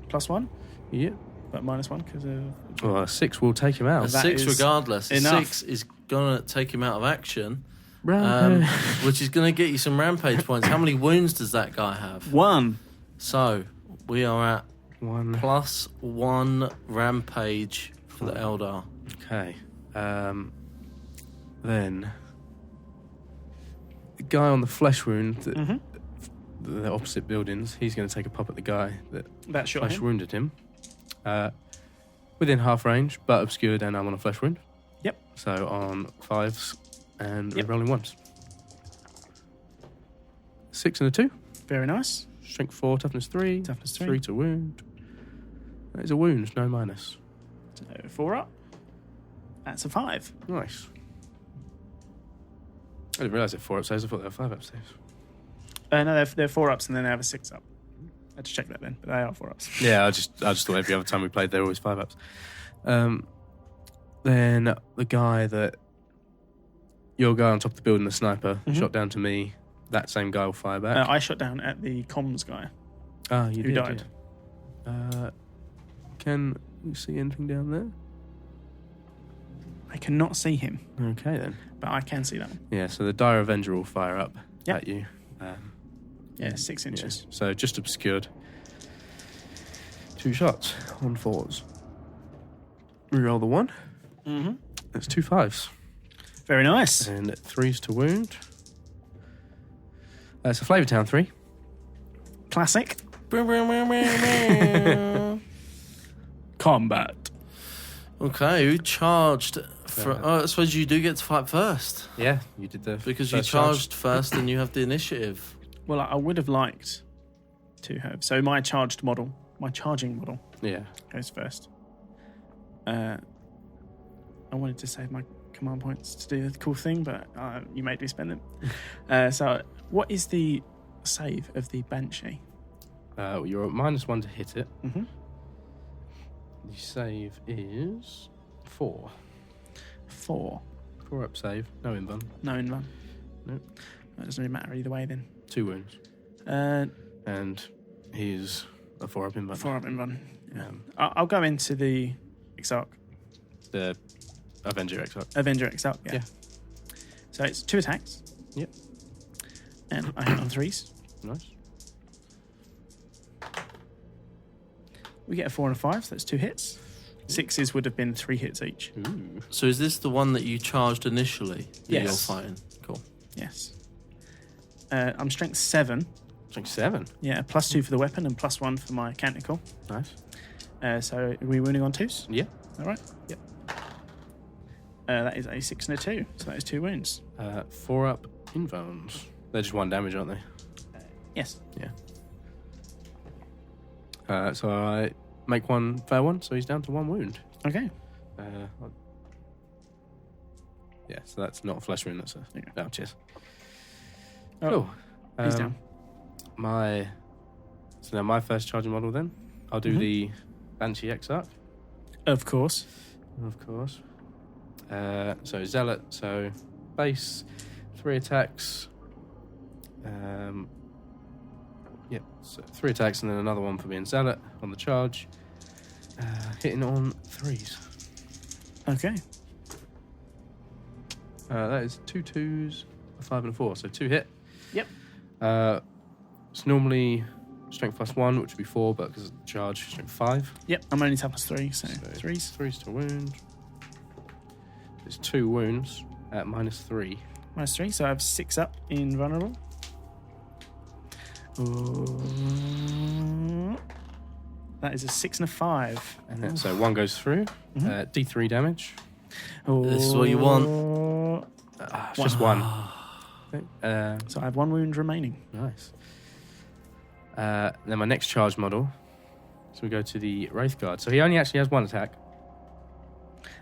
[SPEAKER 2] +1,
[SPEAKER 3] Yep.
[SPEAKER 2] but -1 because of...
[SPEAKER 3] Well, a 6 will take him out.
[SPEAKER 1] A
[SPEAKER 2] That
[SPEAKER 1] 6
[SPEAKER 2] is
[SPEAKER 1] regardless. A
[SPEAKER 2] enough.
[SPEAKER 1] 6 is going to take him out of action,
[SPEAKER 3] Rampage.
[SPEAKER 1] which is going to get you some rampage points. How many wounds does that guy have?
[SPEAKER 2] 1.
[SPEAKER 1] So we are at
[SPEAKER 3] 1.
[SPEAKER 1] +1 rampage for the Eldar.
[SPEAKER 3] Okay. Then the guy on the flesh wound, the opposite buildings, he's going to take a pop at the guy that
[SPEAKER 2] Shot
[SPEAKER 3] flesh
[SPEAKER 2] him.
[SPEAKER 3] wounded him. Within half range, but obscured, and I'm on a flesh wound.
[SPEAKER 2] Yep.
[SPEAKER 3] So on 5s and
[SPEAKER 2] Yep.
[SPEAKER 3] rolling 1s. 6 and a 2.
[SPEAKER 2] Very nice.
[SPEAKER 3] Strength 4, toughness 3.
[SPEAKER 2] Toughness 3.
[SPEAKER 3] 3 to wound. That is a wound, no minus.
[SPEAKER 2] So 4 up. That's a 5.
[SPEAKER 3] Nice. I didn't realise they're 4 up saves. I thought they were 5 up saves.
[SPEAKER 2] No, they're 4 ups and then they have a 6 up. I had to check that then, but they are 4 ups.
[SPEAKER 3] Yeah, I just thought every other time we played, they're always 5 ups. Then the guy that your guy on top of the building, the sniper, shot down to me. That same guy will fire back.
[SPEAKER 2] I shot down at the comms guy.
[SPEAKER 3] You
[SPEAKER 2] who
[SPEAKER 3] did,
[SPEAKER 2] died.
[SPEAKER 3] yeah. Can you see anything down there?
[SPEAKER 2] I cannot see him,
[SPEAKER 3] Okay then.
[SPEAKER 2] but I can see that one.
[SPEAKER 3] Yeah, so the Dire Avenger will fire up
[SPEAKER 2] Yep.
[SPEAKER 3] at you.
[SPEAKER 2] Yeah, 6
[SPEAKER 3] Yeah,
[SPEAKER 2] inches.
[SPEAKER 3] so just obscured. 2 shots on 4s. Reroll the 1.
[SPEAKER 2] Mm-hmm.
[SPEAKER 3] That's 2 5s.
[SPEAKER 2] Very nice.
[SPEAKER 3] And 3s to wound. It's a Flavortown 3.
[SPEAKER 2] Classic. Combat.
[SPEAKER 1] Okay, who charged? I suppose you do get to fight first
[SPEAKER 3] Yeah, you did the
[SPEAKER 1] because you
[SPEAKER 3] first charge.
[SPEAKER 1] charged first and you have the initiative.
[SPEAKER 2] Well, I would have liked to have. So my charging model
[SPEAKER 3] Yeah.
[SPEAKER 2] goes first. I wanted to save my command points to do the cool thing, but you made me spend them. So what is the save of the Banshee?
[SPEAKER 3] You're at -1 to hit it.
[SPEAKER 2] Mm-hmm.
[SPEAKER 3] The save is 4.
[SPEAKER 2] 4.
[SPEAKER 3] 4 up save. No inbun.
[SPEAKER 2] No invan.
[SPEAKER 3] Nope.
[SPEAKER 2] That doesn't really matter either way then.
[SPEAKER 3] 2 wounds. And he's a 4 up inbun.
[SPEAKER 2] 4 up invan. Yeah. I'll go into the Exarch.
[SPEAKER 3] The Avenger Exarch.
[SPEAKER 2] Avenger Exarch, yeah.
[SPEAKER 3] Yeah.
[SPEAKER 2] So it's 2 attacks.
[SPEAKER 3] Yep.
[SPEAKER 2] And I hit on 3s.
[SPEAKER 3] Nice.
[SPEAKER 2] We get a 4 and a 5, so that's 2 hits. 6s would have been 3 hits each.
[SPEAKER 3] Ooh.
[SPEAKER 1] So is this the one that you charged initially that
[SPEAKER 2] Yes.
[SPEAKER 1] you're fighting? Cool.
[SPEAKER 2] Yes. I'm strength 7.
[SPEAKER 3] Strength 7.
[SPEAKER 2] Yeah, +2 for the weapon and +1 for my canticle.
[SPEAKER 3] Nice.
[SPEAKER 2] So are we winning on 2s?
[SPEAKER 3] Yeah.
[SPEAKER 2] All right.
[SPEAKER 3] Yep.
[SPEAKER 2] That is a 6 and a 2. So that is 2 wounds.
[SPEAKER 3] 4 up invuns. They're just 1 damage, aren't they?
[SPEAKER 2] Yes.
[SPEAKER 3] Yeah. So I make 1 fair 1, so he's down to 1 wound.
[SPEAKER 2] Okay.
[SPEAKER 3] Yeah, so that's not a flesh wound, that's a...
[SPEAKER 2] Okay.
[SPEAKER 3] Oh, cheers.
[SPEAKER 2] Oh,
[SPEAKER 3] Cool.
[SPEAKER 2] he's down.
[SPEAKER 3] So now my first charging model then. I'll do the Banshee Exarch,
[SPEAKER 2] Of course.
[SPEAKER 3] of course. So Zealot, so base, 3 attacks. Yep, so 3 attacks and then another one for being Zealot on the charge. Hitting on 3s.
[SPEAKER 2] Okay.
[SPEAKER 3] That is 2 2s, a 5 and a 4, so 2 hit.
[SPEAKER 2] Yep.
[SPEAKER 3] It's normally strength +1, which would be 4, but because of the charge, strength 5.
[SPEAKER 2] Yep, I'm only toughness 3, so 3s.
[SPEAKER 3] 3s to wound. It's 2 wounds at -3.
[SPEAKER 2] -3, so I have 6 up in vulnerable. Ooh. That is a 6 and a 5.
[SPEAKER 3] And then, so 1 goes through. D3 damage.
[SPEAKER 1] This is what you want.
[SPEAKER 3] It's just 1. Okay.
[SPEAKER 2] So I have 1 wound remaining.
[SPEAKER 3] Nice. Then my next charge model. So we go to the Wraith Guard. So he only actually has 1 attack.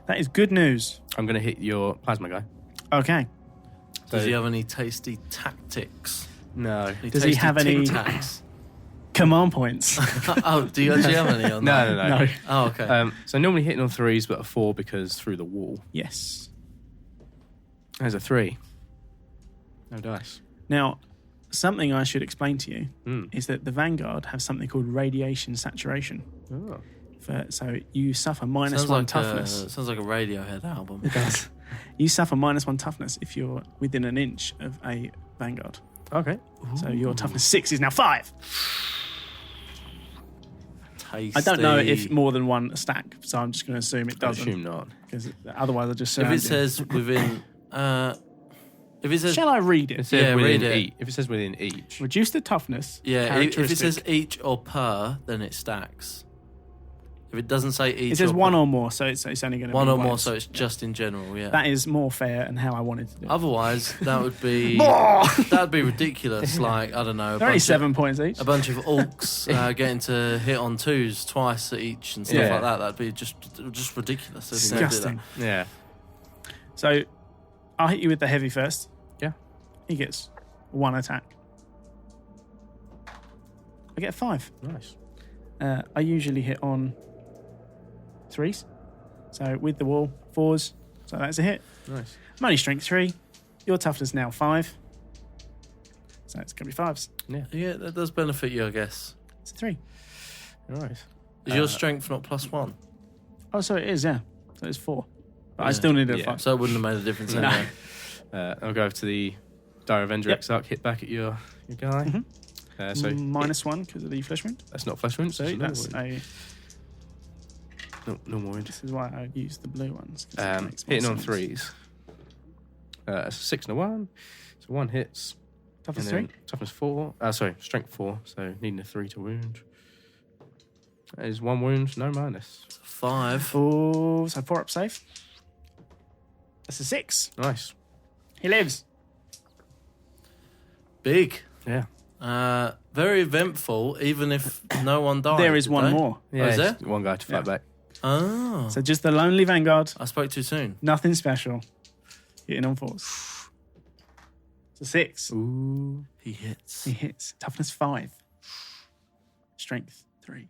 [SPEAKER 2] That is good news.
[SPEAKER 3] I'm going to hit your plasma guy.
[SPEAKER 2] Okay.
[SPEAKER 1] Does he have any tasty tactics?
[SPEAKER 3] No.
[SPEAKER 2] Does he have any
[SPEAKER 1] tic-tacs?
[SPEAKER 2] command points?
[SPEAKER 1] Oh, do you actually have any on that?
[SPEAKER 3] No.
[SPEAKER 1] Oh, okay.
[SPEAKER 3] So normally hitting on 3s, but a 4 because through the wall.
[SPEAKER 2] Yes.
[SPEAKER 3] There's a 3. No dice.
[SPEAKER 2] Now, something I should explain to you
[SPEAKER 3] Mm.
[SPEAKER 2] is that the Vanguard have something called radiation saturation.
[SPEAKER 3] Oh.
[SPEAKER 2] So you suffer -1
[SPEAKER 1] sounds
[SPEAKER 2] toughness.
[SPEAKER 1] Sounds like a Radiohead album.
[SPEAKER 2] It does. You suffer -1 toughness if you're within an inch of a Vanguard.
[SPEAKER 3] Okay.
[SPEAKER 2] So your toughness 6 is now 5.
[SPEAKER 1] Tasty.
[SPEAKER 2] I don't know if more than one stack, so I'm just going to assume it
[SPEAKER 3] I
[SPEAKER 2] doesn't.
[SPEAKER 3] assume not.
[SPEAKER 2] Because otherwise I just
[SPEAKER 1] If it says within... if it says...
[SPEAKER 2] Shall I read it?
[SPEAKER 3] It says
[SPEAKER 1] Yeah,
[SPEAKER 3] within
[SPEAKER 1] read it.
[SPEAKER 3] each. If it says within each.
[SPEAKER 2] Reduce the toughness.
[SPEAKER 1] Yeah, if it
[SPEAKER 2] characteristic.
[SPEAKER 1] says each or per, then it stacks. If it doesn't say each
[SPEAKER 2] It says
[SPEAKER 1] or
[SPEAKER 2] one
[SPEAKER 1] per,
[SPEAKER 2] or more, so it's only going to be
[SPEAKER 1] one or more,
[SPEAKER 2] once.
[SPEAKER 1] so it's just in general, yeah.
[SPEAKER 2] That is more fair and how I wanted to do it.
[SPEAKER 1] Otherwise, that would be...
[SPEAKER 2] More!
[SPEAKER 1] that would be ridiculous. Like, I don't know.
[SPEAKER 2] They're only 7 points each.
[SPEAKER 1] A bunch of Orkz getting to hit on 2s twice at each and stuff
[SPEAKER 3] Yeah.
[SPEAKER 1] like that. That'd be just ridiculous. I think they'd do that.
[SPEAKER 2] Disgusting.
[SPEAKER 3] Yeah.
[SPEAKER 2] So I'll hit you with the heavy first.
[SPEAKER 3] Yeah.
[SPEAKER 2] He gets 1 attack. I get 5.
[SPEAKER 3] Nice.
[SPEAKER 2] I usually hit on 3s. So with the wall, 4s. So that's a hit.
[SPEAKER 3] Nice.
[SPEAKER 2] I'm only strength 3. Your toughness now 5. So it's going to be 5s.
[SPEAKER 1] Yeah, that does benefit you, I guess.
[SPEAKER 2] It's a 3.
[SPEAKER 3] Nice.
[SPEAKER 1] Is your strength not +1?
[SPEAKER 2] Oh, so it is, yeah. So it's 4. But I
[SPEAKER 1] Yeah.
[SPEAKER 2] still need a
[SPEAKER 3] Yeah.
[SPEAKER 2] 5.
[SPEAKER 1] So it wouldn't have made a difference
[SPEAKER 2] No.
[SPEAKER 1] anyway.
[SPEAKER 3] I'll go over to the Dire Avenger
[SPEAKER 2] Yep.
[SPEAKER 3] Exarch, hit back at your guy.
[SPEAKER 2] Mhm.
[SPEAKER 3] So
[SPEAKER 2] -1 because of the flesh wound.
[SPEAKER 3] that's not flesh wound.
[SPEAKER 2] So
[SPEAKER 3] it's a normal
[SPEAKER 2] that's
[SPEAKER 3] wound.
[SPEAKER 2] a...
[SPEAKER 3] Normal wound.
[SPEAKER 2] This is why I use the blue ones. 'cause it makes more
[SPEAKER 3] Hitting on
[SPEAKER 2] sense.
[SPEAKER 3] 3s. It's a 6 and a 1. So 1 hits.
[SPEAKER 2] Toughness
[SPEAKER 3] and then
[SPEAKER 2] 3.
[SPEAKER 3] Toughness 4. Sorry, strength 4. So needing a 3 to wound. That is 1 wound, no minus.
[SPEAKER 1] 5.
[SPEAKER 2] Oh, so 4 up safe. That's a 6.
[SPEAKER 3] Nice.
[SPEAKER 2] He lives.
[SPEAKER 1] Big.
[SPEAKER 3] Yeah.
[SPEAKER 1] Very eventful, even if no one died.
[SPEAKER 2] There is
[SPEAKER 1] did
[SPEAKER 2] one
[SPEAKER 1] they?
[SPEAKER 2] more.
[SPEAKER 3] Yeah,
[SPEAKER 1] is there?
[SPEAKER 3] just one guy to fight
[SPEAKER 2] Yeah.
[SPEAKER 3] back.
[SPEAKER 1] Oh.
[SPEAKER 2] So just the lonely Vanguard.
[SPEAKER 1] I spoke too soon.
[SPEAKER 2] Nothing special. Hitting on 4s. It's a 6.
[SPEAKER 3] Ooh.
[SPEAKER 1] He hits.
[SPEAKER 2] He hits. Toughness 5. Strength 3.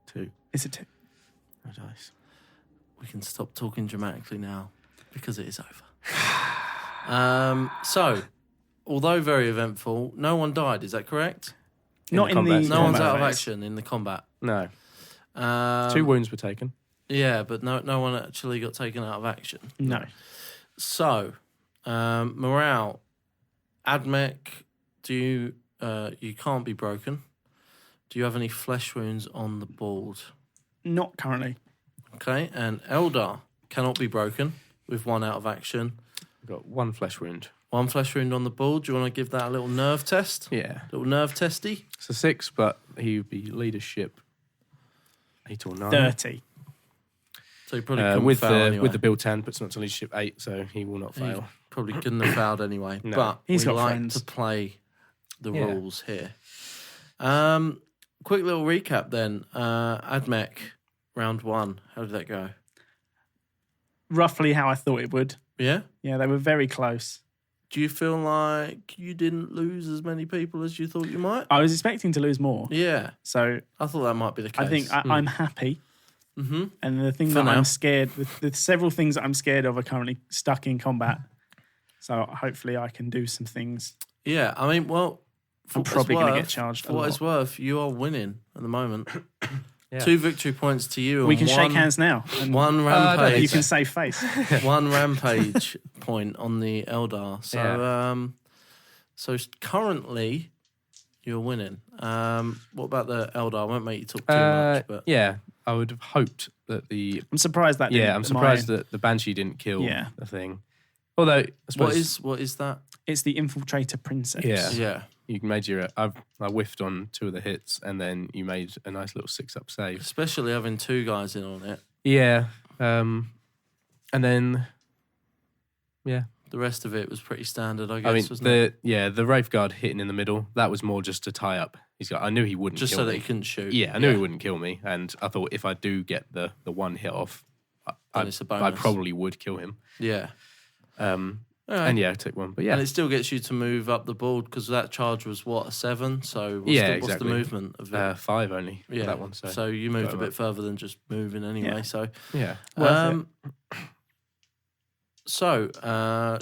[SPEAKER 3] 2.
[SPEAKER 2] It's a 2.
[SPEAKER 3] No dice.
[SPEAKER 1] We can stop talking dramatically now because it is over. So, although very eventful, no one died. Is that correct?
[SPEAKER 2] Not in
[SPEAKER 3] combat.
[SPEAKER 2] the
[SPEAKER 1] No one's
[SPEAKER 2] combat
[SPEAKER 1] out of
[SPEAKER 2] phase.
[SPEAKER 1] action in the combat.
[SPEAKER 3] No.
[SPEAKER 1] 2
[SPEAKER 3] 2 wounds were taken.
[SPEAKER 1] Yeah, but no one actually got taken out of action.
[SPEAKER 2] No.
[SPEAKER 1] So, morale. Ad Mech, you can't be broken. Do you have any flesh wounds on the board?
[SPEAKER 2] Not currently.
[SPEAKER 1] Okay, and Eldar cannot be broken with 1 out of action.
[SPEAKER 3] We've got 1 flesh wound.
[SPEAKER 1] 1 flesh wound on the board. Do you want to give that a little nerve test?
[SPEAKER 3] Yeah.
[SPEAKER 1] Little nerve testy?
[SPEAKER 3] It's a 6, but he would be leadership 8 or 9.
[SPEAKER 2] 30.
[SPEAKER 1] So you probably couldn't
[SPEAKER 3] with
[SPEAKER 1] fail
[SPEAKER 3] the
[SPEAKER 1] anyway.
[SPEAKER 3] with the build 10 puts him up to leadership 8, so he will not
[SPEAKER 1] He
[SPEAKER 3] fail.
[SPEAKER 1] probably couldn't have failed anyway.
[SPEAKER 3] No.
[SPEAKER 1] But
[SPEAKER 2] He's
[SPEAKER 1] we
[SPEAKER 2] got
[SPEAKER 1] like
[SPEAKER 2] friends.
[SPEAKER 1] to play the
[SPEAKER 3] Yeah.
[SPEAKER 1] rules here. Quick little recap then. Ad Mech, round 1. How did that go?
[SPEAKER 2] Roughly how I thought it would.
[SPEAKER 1] Yeah?
[SPEAKER 2] Yeah, they were very close.
[SPEAKER 1] Do you feel like you didn't lose as many people as you thought you might?
[SPEAKER 2] I was expecting to lose more.
[SPEAKER 1] Yeah.
[SPEAKER 2] So
[SPEAKER 1] I thought that might be the case.
[SPEAKER 2] I think I'm happy.
[SPEAKER 1] Mm-hmm.
[SPEAKER 2] And the thing
[SPEAKER 1] For
[SPEAKER 2] that
[SPEAKER 1] now.
[SPEAKER 2] I'm scared, the several things that I'm scared of are currently stuck in combat. So hopefully I can do some things.
[SPEAKER 1] Yeah, I mean, well, for
[SPEAKER 2] I'm
[SPEAKER 1] what it's
[SPEAKER 2] probably going to
[SPEAKER 1] worth-
[SPEAKER 2] get charged
[SPEAKER 1] For
[SPEAKER 2] a
[SPEAKER 1] what
[SPEAKER 2] lot.
[SPEAKER 1] it's worth, you are winning at the moment.
[SPEAKER 3] Yeah.
[SPEAKER 1] 2 victory points to you.
[SPEAKER 2] We
[SPEAKER 1] and
[SPEAKER 2] can shake
[SPEAKER 1] one-
[SPEAKER 2] hands now. And
[SPEAKER 1] 1
[SPEAKER 3] don't
[SPEAKER 1] rampage.
[SPEAKER 2] you can save face.
[SPEAKER 1] 1 rampage point on the Eldar. So,
[SPEAKER 3] Yeah.
[SPEAKER 1] so currently you're winning. What about the Eldar? I won't make you talk too much, but
[SPEAKER 3] Yeah, I would have hoped that the...
[SPEAKER 2] I'm surprised that
[SPEAKER 3] Yeah,
[SPEAKER 2] didn't-
[SPEAKER 3] I'm surprised that the Banshee didn't kill
[SPEAKER 2] Yeah.
[SPEAKER 3] the thing. Although, I suppose...
[SPEAKER 1] what is that?
[SPEAKER 2] It's the Infiltrator Princess.
[SPEAKER 3] Yeah.
[SPEAKER 1] Yeah,
[SPEAKER 3] You made your... I whiffed on 2 of the hits, and then you made a nice little 6-up save.
[SPEAKER 1] especially having 2 guys in on it.
[SPEAKER 3] Yeah. And then... Yeah.
[SPEAKER 1] The rest of it was pretty standard, I guess.
[SPEAKER 3] I mean,
[SPEAKER 1] wasn't it?
[SPEAKER 3] the Wraith Guard hitting in the middle, that was more just to tie up. I knew he wouldn't
[SPEAKER 1] Just
[SPEAKER 3] kill
[SPEAKER 1] so that
[SPEAKER 3] me.
[SPEAKER 1] he couldn't shoot.
[SPEAKER 3] Yeah, I knew he wouldn't kill me, and I thought if I do get the 1 hit off,
[SPEAKER 1] Then it's a bonus.
[SPEAKER 3] I probably would kill him.
[SPEAKER 1] Yeah. Alright.
[SPEAKER 3] And I took one. But yeah.
[SPEAKER 1] And it still gets you to move up the board because that charge was what, a 7? So what's the movement of it?
[SPEAKER 3] 5 only for that one.
[SPEAKER 1] So you moved a bit further than just moving anyway.
[SPEAKER 2] Yeah.
[SPEAKER 1] So
[SPEAKER 3] Yeah.
[SPEAKER 1] So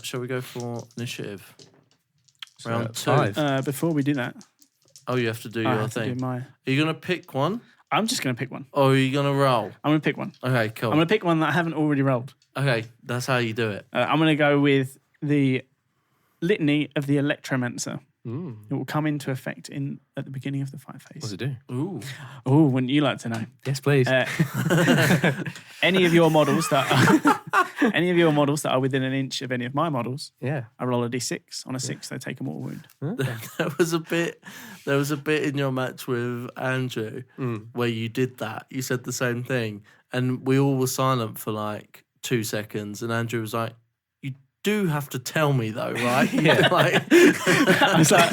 [SPEAKER 1] shall we go for initiative?
[SPEAKER 3] So
[SPEAKER 1] Round 2.
[SPEAKER 3] 5.
[SPEAKER 2] Before we do that,
[SPEAKER 1] Oh, you have to do
[SPEAKER 2] I
[SPEAKER 1] your
[SPEAKER 2] have to
[SPEAKER 1] thing.
[SPEAKER 2] do my.
[SPEAKER 1] Are you going to pick one?
[SPEAKER 2] I'm just going to pick one.
[SPEAKER 1] Or are you going to roll?
[SPEAKER 2] I'm going to pick one.
[SPEAKER 1] Okay,
[SPEAKER 2] I'm
[SPEAKER 1] cool.
[SPEAKER 2] going to pick one that I haven't already rolled.
[SPEAKER 1] Okay, that's how you do it.
[SPEAKER 2] I'm going to go with the Litany of the Electromancer. It will come into effect at the beginning of the fight phase.
[SPEAKER 3] What does it do?
[SPEAKER 1] Ooh.
[SPEAKER 2] Oh, wouldn't you like to know?
[SPEAKER 3] Yes, please.
[SPEAKER 2] Any of your models that are within an inch of any of my models,
[SPEAKER 3] Yeah.
[SPEAKER 2] I roll a d6. On a 6, they take a mortal wound.
[SPEAKER 1] There was a bit in your match with Andrew where you did that. You said the same thing, and we all were silent for like 2 seconds, and Andrew was like, "You do have to tell me though, right?"
[SPEAKER 3] Yeah.
[SPEAKER 1] Like,
[SPEAKER 2] I was like,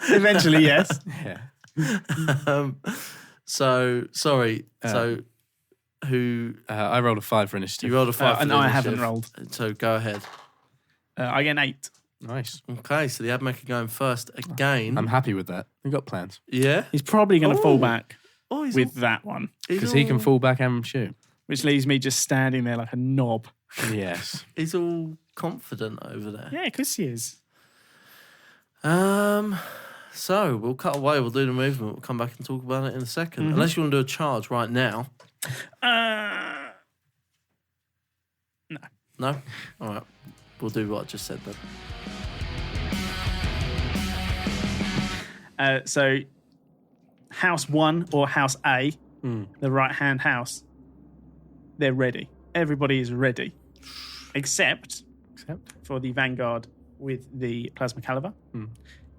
[SPEAKER 2] eventually, yes.
[SPEAKER 3] Yeah.
[SPEAKER 1] So sorry. So who
[SPEAKER 3] I rolled a 5 for initiative.
[SPEAKER 1] you rolled a 5 for
[SPEAKER 2] And
[SPEAKER 1] the
[SPEAKER 2] I
[SPEAKER 1] initiative.
[SPEAKER 2] haven't rolled.
[SPEAKER 1] So go ahead.
[SPEAKER 2] I get an 8.
[SPEAKER 3] Nice.
[SPEAKER 1] Okay, so the Ad Mech are going first again.
[SPEAKER 3] I'm happy with that. We've got plans.
[SPEAKER 1] Yeah.
[SPEAKER 2] He's probably going to fall back
[SPEAKER 1] He's
[SPEAKER 2] with that one,
[SPEAKER 3] Because he can fall back and shoot.
[SPEAKER 2] which leaves me just standing there like a knob.
[SPEAKER 3] Yes.
[SPEAKER 1] He's all confident over there.
[SPEAKER 2] Yeah, because he is.
[SPEAKER 1] So we'll cut away. We'll do the movement. We'll come back and talk about it in a 2nd. Unless you want to do a charge right now.
[SPEAKER 2] No.
[SPEAKER 1] No. All right. We'll do what I just said then.
[SPEAKER 2] So, House 1 or House A, the right-hand house, they're ready. Everybody is ready. Except for the Vanguard with the Plasma Caliber,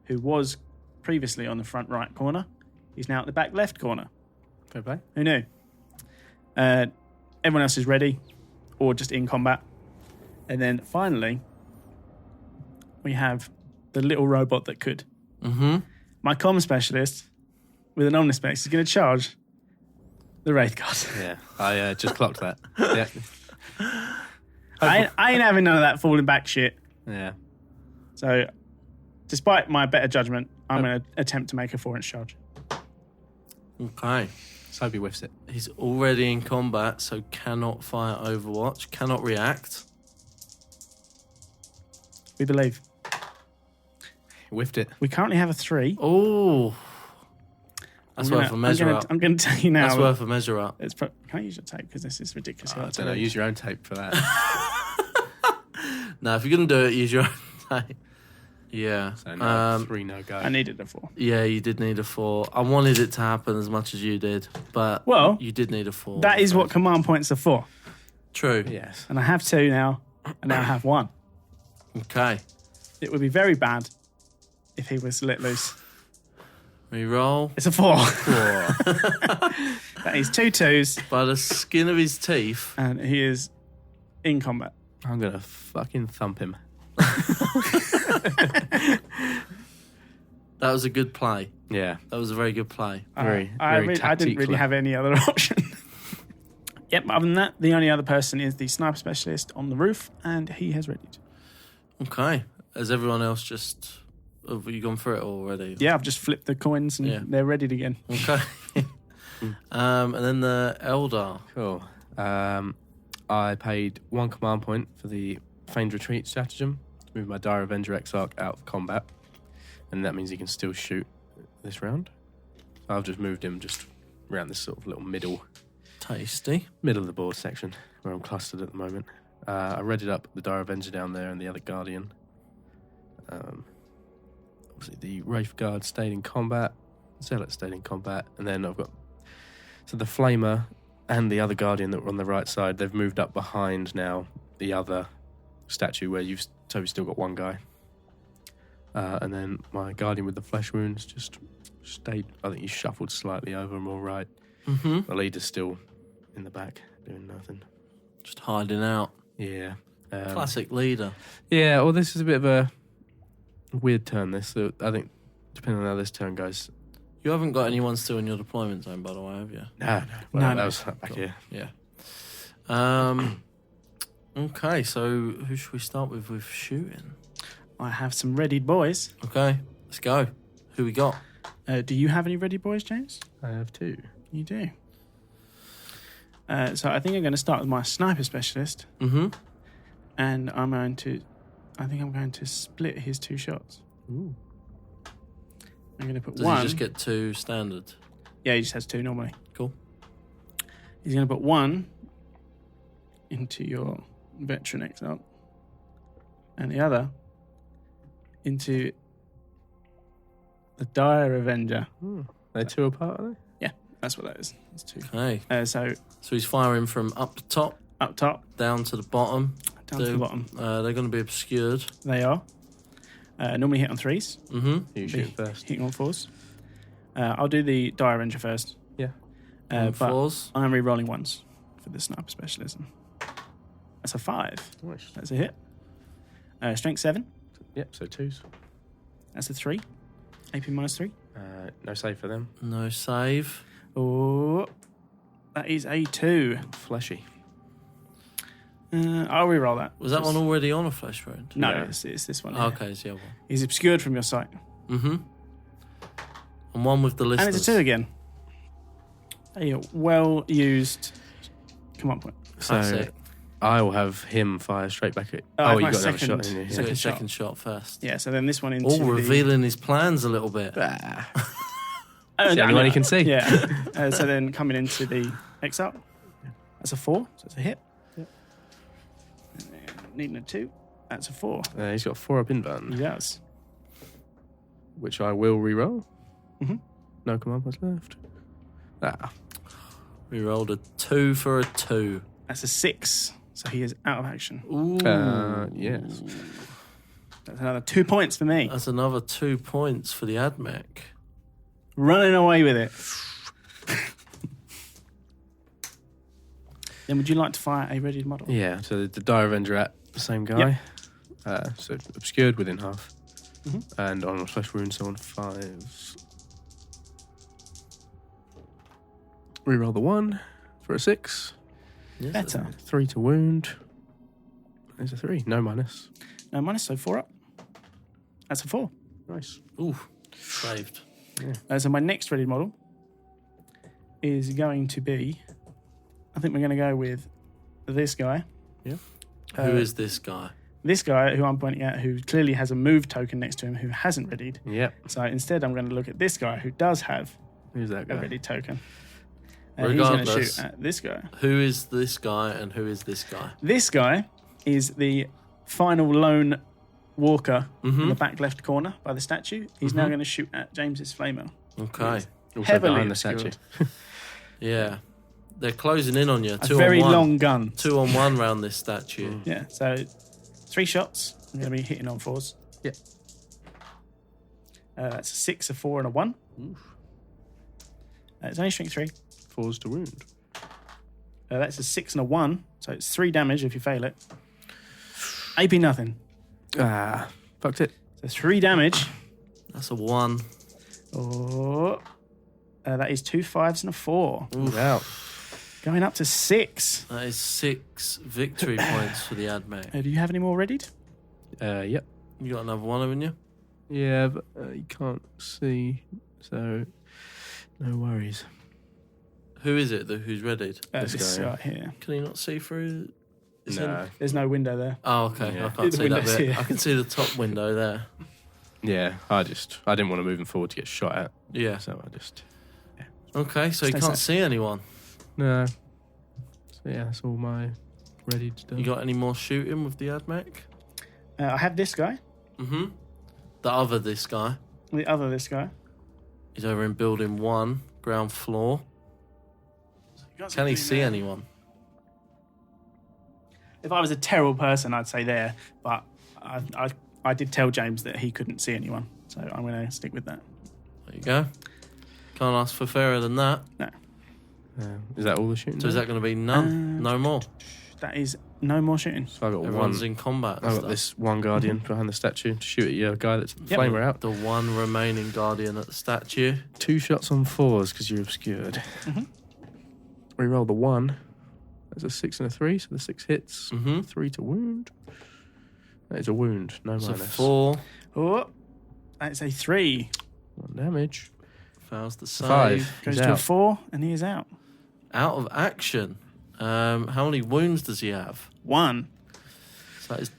[SPEAKER 2] who was previously on the front right corner. He's now at the back left corner.
[SPEAKER 3] Fair play.
[SPEAKER 2] Who knew? Everyone else is ready or just in combat. And then finally, we have the little robot that could. My comm specialist with an Omnispace is going to charge the Wraith God.
[SPEAKER 3] Yeah. I just clocked that. Yeah.
[SPEAKER 2] I ain't having none of that falling back shit.
[SPEAKER 3] Yeah.
[SPEAKER 2] So, despite my better judgment, I'm going to attempt to make a 4-inch charge.
[SPEAKER 1] Okay.
[SPEAKER 3] So hope he whiffs it.
[SPEAKER 1] He's already in combat, so cannot fire Overwatch, cannot react.
[SPEAKER 2] We believe.
[SPEAKER 3] He whiffed it.
[SPEAKER 2] We currently have a 3.
[SPEAKER 1] Oh. That's worth a measure up.
[SPEAKER 2] I'm going to tell you now.
[SPEAKER 1] That's worth a measure up.
[SPEAKER 2] Can I use your tape? Because this is ridiculous.
[SPEAKER 3] I don't know. Use your own tape for that.
[SPEAKER 1] No, if you're going to do it, use your own tape. Yeah.
[SPEAKER 3] So no, 3 no go.
[SPEAKER 2] I needed a 4.
[SPEAKER 1] Yeah, you did need a 4. I wanted it to happen as much as you did, but you did need a 4.
[SPEAKER 2] That is what command points are for.
[SPEAKER 1] True.
[SPEAKER 3] Yes.
[SPEAKER 2] And I have 2 now, and now I have 1.
[SPEAKER 1] Okay.
[SPEAKER 2] It would be very bad if he was let loose.
[SPEAKER 1] Reroll.
[SPEAKER 2] It's a 4. That is 2 2s,
[SPEAKER 1] By the skin of his teeth.
[SPEAKER 2] and he is in combat.
[SPEAKER 3] I'm going to fucking thump him.
[SPEAKER 1] That was a good play.
[SPEAKER 3] Yeah.
[SPEAKER 1] That was a very good play.
[SPEAKER 3] Very
[SPEAKER 2] I didn't really
[SPEAKER 3] tactically.
[SPEAKER 2] have any other option. Yep, other than that, the only other person is the sniper specialist on the roof, and he has readied.
[SPEAKER 1] Okay. Has everyone else just... Have you gone through it already?
[SPEAKER 2] Yeah, I've just flipped the coins, and they're readied again.
[SPEAKER 1] Okay. And then the Eldar.
[SPEAKER 3] Cool. I paid 1 command point for the Feigned Retreat stratagem to move my Dire Avenger Exarch out of combat. And that means he can still shoot this round. So I've just moved him just around this sort of little middle of the board section where I'm clustered at the moment. I readied up the Dire Avenger down there and the other Guardian. Obviously the Wraith Guard stayed in combat. Zealot stayed in combat. And then I've got... So the Flamer and the other Guardian that were on the right side, they've moved up behind now the other statue where Toby's still got 1 guy. And then my Guardian with the flesh wounds just stayed... I think he shuffled slightly over more right. The leader's still in the back doing nothing.
[SPEAKER 1] Just hiding out.
[SPEAKER 3] Yeah.
[SPEAKER 1] Classic leader.
[SPEAKER 3] Yeah, well, this is a bit of a weird turn, this. So I think, depending on how this turn goes...
[SPEAKER 1] You haven't got anyone still in your deployment zone, by the way, have you?
[SPEAKER 3] No. Well, that was back here.
[SPEAKER 1] Yeah. Okay, so who should we start with shooting?
[SPEAKER 2] I have some readied boys.
[SPEAKER 1] Okay, let's go. Who we got?
[SPEAKER 2] Do you have any ready boys, James?
[SPEAKER 3] I have 2.
[SPEAKER 2] You do. So I think I'm going to start with my sniper specialist,
[SPEAKER 1] Mm-hmm.
[SPEAKER 2] and I'm going to split his 2 shots.
[SPEAKER 3] Ooh.
[SPEAKER 2] I'm going to put
[SPEAKER 1] Does
[SPEAKER 2] one.
[SPEAKER 1] he just get 2 standard?
[SPEAKER 2] Yeah, he just has 2 normally.
[SPEAKER 1] Cool.
[SPEAKER 2] He's going to put 1 into your veteran exile, and the other into the Dire Avenger.
[SPEAKER 3] They're 2 apart, are they?
[SPEAKER 2] That's what that is. That's 2.
[SPEAKER 1] Okay.
[SPEAKER 2] So
[SPEAKER 1] So he's firing from up the top
[SPEAKER 2] up top,
[SPEAKER 1] down to the bottom.
[SPEAKER 2] down to the bottom.
[SPEAKER 1] They're going to be obscured.
[SPEAKER 2] They are. Normally hit on 3s.
[SPEAKER 1] Mm-hmm.
[SPEAKER 3] You shoot first.
[SPEAKER 2] Hitting on 4s. I'll do the Dire Avenger first.
[SPEAKER 3] Yeah.
[SPEAKER 1] On
[SPEAKER 2] But
[SPEAKER 1] 4s.
[SPEAKER 2] I'm re-rolling 1s for the sniper specialism. That's a 5.
[SPEAKER 3] Nice.
[SPEAKER 2] That's a hit. Strength 7.
[SPEAKER 3] Yep, so 2s.
[SPEAKER 2] That's a 3. AP minus 3.
[SPEAKER 3] No save for them.
[SPEAKER 1] No save.
[SPEAKER 2] Oh, that is a 2.
[SPEAKER 3] Fleshy.
[SPEAKER 2] I'll re-roll that.
[SPEAKER 1] Was that one already on a flesh wound?
[SPEAKER 2] No,
[SPEAKER 3] Yeah.
[SPEAKER 2] it's this one.
[SPEAKER 1] Oh, okay, it's the other
[SPEAKER 2] He's obscured from your sight.
[SPEAKER 1] one. Mm-hmm. And one with the
[SPEAKER 2] And
[SPEAKER 1] listeners.
[SPEAKER 2] it's a 2 again. A well-used command point.
[SPEAKER 3] So
[SPEAKER 1] Classic.
[SPEAKER 3] I will have him fire straight back at.
[SPEAKER 2] Oh,
[SPEAKER 3] you
[SPEAKER 2] my
[SPEAKER 3] got another
[SPEAKER 2] second-
[SPEAKER 3] shot in you.
[SPEAKER 1] So
[SPEAKER 2] second
[SPEAKER 1] his
[SPEAKER 2] shot.
[SPEAKER 1] second shot first.
[SPEAKER 2] Yeah, so then this one into
[SPEAKER 1] All
[SPEAKER 2] the...
[SPEAKER 1] revealing his plans a little bit.
[SPEAKER 3] It's the only one you can see.
[SPEAKER 2] Yeah. So then coming into the exile. That's a 4, so it's a hit.
[SPEAKER 3] Yep.
[SPEAKER 2] And then needing a 2. That's a 4.
[SPEAKER 3] He's got 4 up
[SPEAKER 2] He
[SPEAKER 3] inbound,
[SPEAKER 2] does.
[SPEAKER 3] which I will re-roll.
[SPEAKER 2] Mhm.
[SPEAKER 3] No command points left.
[SPEAKER 1] We rolled a 2 for a 2.
[SPEAKER 2] That's a 6. So he is out of action.
[SPEAKER 1] Ooh.
[SPEAKER 3] Yes.
[SPEAKER 2] That's another 2 points for me.
[SPEAKER 1] That's another 2 points for the Ad Mech.
[SPEAKER 2] Running away with it. Then would you like to fire a readied model?
[SPEAKER 3] Yeah, so the Dire Avenger at the same guy. So obscured within half.
[SPEAKER 2] Mhm.
[SPEAKER 3] And on a flesh wound, so on 5s. Reroll the 1 for a 6.
[SPEAKER 1] Yes,
[SPEAKER 2] Better.
[SPEAKER 3] 3 to wound. There's a 3. No minus.
[SPEAKER 2] No minus, so 4 up. That's a 4.
[SPEAKER 3] Nice.
[SPEAKER 1] Ooh, saved.
[SPEAKER 2] So my next readied model is going to be... I think we're going to go with this guy.
[SPEAKER 3] Yeah.
[SPEAKER 1] Who is this guy?
[SPEAKER 2] This guy who I'm pointing at, who clearly has a move token next to him, who hasn't readied.
[SPEAKER 3] Yep.
[SPEAKER 2] So instead, I'm going to look at this guy who does have
[SPEAKER 3] Who's that
[SPEAKER 2] a
[SPEAKER 3] guy?
[SPEAKER 2] ready token. And he's going to
[SPEAKER 1] Regardless.
[SPEAKER 2] shoot at this guy.
[SPEAKER 1] Who is this guy and who is this guy?
[SPEAKER 2] This guy is the final lone walker in the back left corner by the statue. He's now going to shoot at James's flamer.
[SPEAKER 1] Okay.
[SPEAKER 3] Also
[SPEAKER 2] Heavily
[SPEAKER 3] behind the
[SPEAKER 2] obscured.
[SPEAKER 3] statue.
[SPEAKER 1] Yeah. They're closing in on you.
[SPEAKER 2] A
[SPEAKER 1] 2
[SPEAKER 2] very
[SPEAKER 1] on 1.
[SPEAKER 2] long gun.
[SPEAKER 1] 2 on 1 round this statue.
[SPEAKER 2] Yeah, so 3 shots. I'm going to be hitting on 4s.
[SPEAKER 3] Yep.
[SPEAKER 2] That's a 6, a 4, and a 1. It's only strength 3.
[SPEAKER 3] 4s to wound.
[SPEAKER 2] That's a 6 and a 1, so it's 3 damage if you fail it. AP nothing.
[SPEAKER 3] Fucked it.
[SPEAKER 2] So 3 damage.
[SPEAKER 1] That's a 1.
[SPEAKER 2] Oh, that is 2 5s and a 4.
[SPEAKER 3] Out.
[SPEAKER 2] Going up to 6.
[SPEAKER 1] That is 6 victory points for the Ad Mech.
[SPEAKER 2] Do you have any more readied?
[SPEAKER 3] Yep.
[SPEAKER 1] You got another one, haven't you?
[SPEAKER 3] Yeah, but you can't see, so no worries.
[SPEAKER 1] Who is it who's readied?
[SPEAKER 2] This
[SPEAKER 3] guy,
[SPEAKER 2] guy here.
[SPEAKER 1] Can he not see through? Is
[SPEAKER 3] No.
[SPEAKER 1] it-
[SPEAKER 2] There's no window there.
[SPEAKER 1] Oh, okay.
[SPEAKER 3] Yeah.
[SPEAKER 1] I can't
[SPEAKER 2] The
[SPEAKER 1] see that
[SPEAKER 2] window's
[SPEAKER 1] bit.
[SPEAKER 2] here.
[SPEAKER 1] I can see the top window there.
[SPEAKER 3] Yeah, I didn't want to move him forward to get shot at,
[SPEAKER 1] Yeah.
[SPEAKER 3] so I just
[SPEAKER 1] Okay, so he
[SPEAKER 2] Stay
[SPEAKER 1] can't
[SPEAKER 2] safe.
[SPEAKER 1] see anyone.
[SPEAKER 3] no. So yeah, that's all my ready to do.
[SPEAKER 1] You got any more shooting with the Ad Mech?
[SPEAKER 2] I have this guy.
[SPEAKER 1] Mm-hmm. The other this guy.
[SPEAKER 2] The other this guy.
[SPEAKER 1] He's over in building 1, ground floor. Can he see anyone?
[SPEAKER 2] If I was a terrible person, I'd say there. But I did tell James that he couldn't see anyone. So I'm going to stick with that.
[SPEAKER 1] There you go. Can't ask for fairer than that.
[SPEAKER 2] No.
[SPEAKER 3] Is that all the shooting?
[SPEAKER 1] So is that going to be none? No more.
[SPEAKER 2] That is no more shooting.
[SPEAKER 3] So I got
[SPEAKER 1] Everyone's
[SPEAKER 3] one.
[SPEAKER 1] in combat. and
[SPEAKER 3] I got
[SPEAKER 1] stuff.
[SPEAKER 3] this one guardian behind the statue to shoot at your guy that's
[SPEAKER 2] Yep.
[SPEAKER 3] flamer out.
[SPEAKER 1] The one remaining guardian at the statue.
[SPEAKER 3] 2 shots on 4s because you're obscured.
[SPEAKER 2] Mhm.
[SPEAKER 3] Reroll the 1 That's a 6 and a 3, so the 6 hits. 3 to wound. That is a wound, no
[SPEAKER 1] It's a
[SPEAKER 3] minus.
[SPEAKER 1] 4.
[SPEAKER 2] Oh, that's a 3.
[SPEAKER 3] 1 damage.
[SPEAKER 1] Fails the save.
[SPEAKER 3] 5.
[SPEAKER 2] Goes
[SPEAKER 3] He's
[SPEAKER 2] to a
[SPEAKER 3] out.
[SPEAKER 2] 4, and he is out.
[SPEAKER 1] Out of action. How many wounds does he have?
[SPEAKER 2] 1.
[SPEAKER 1] So that is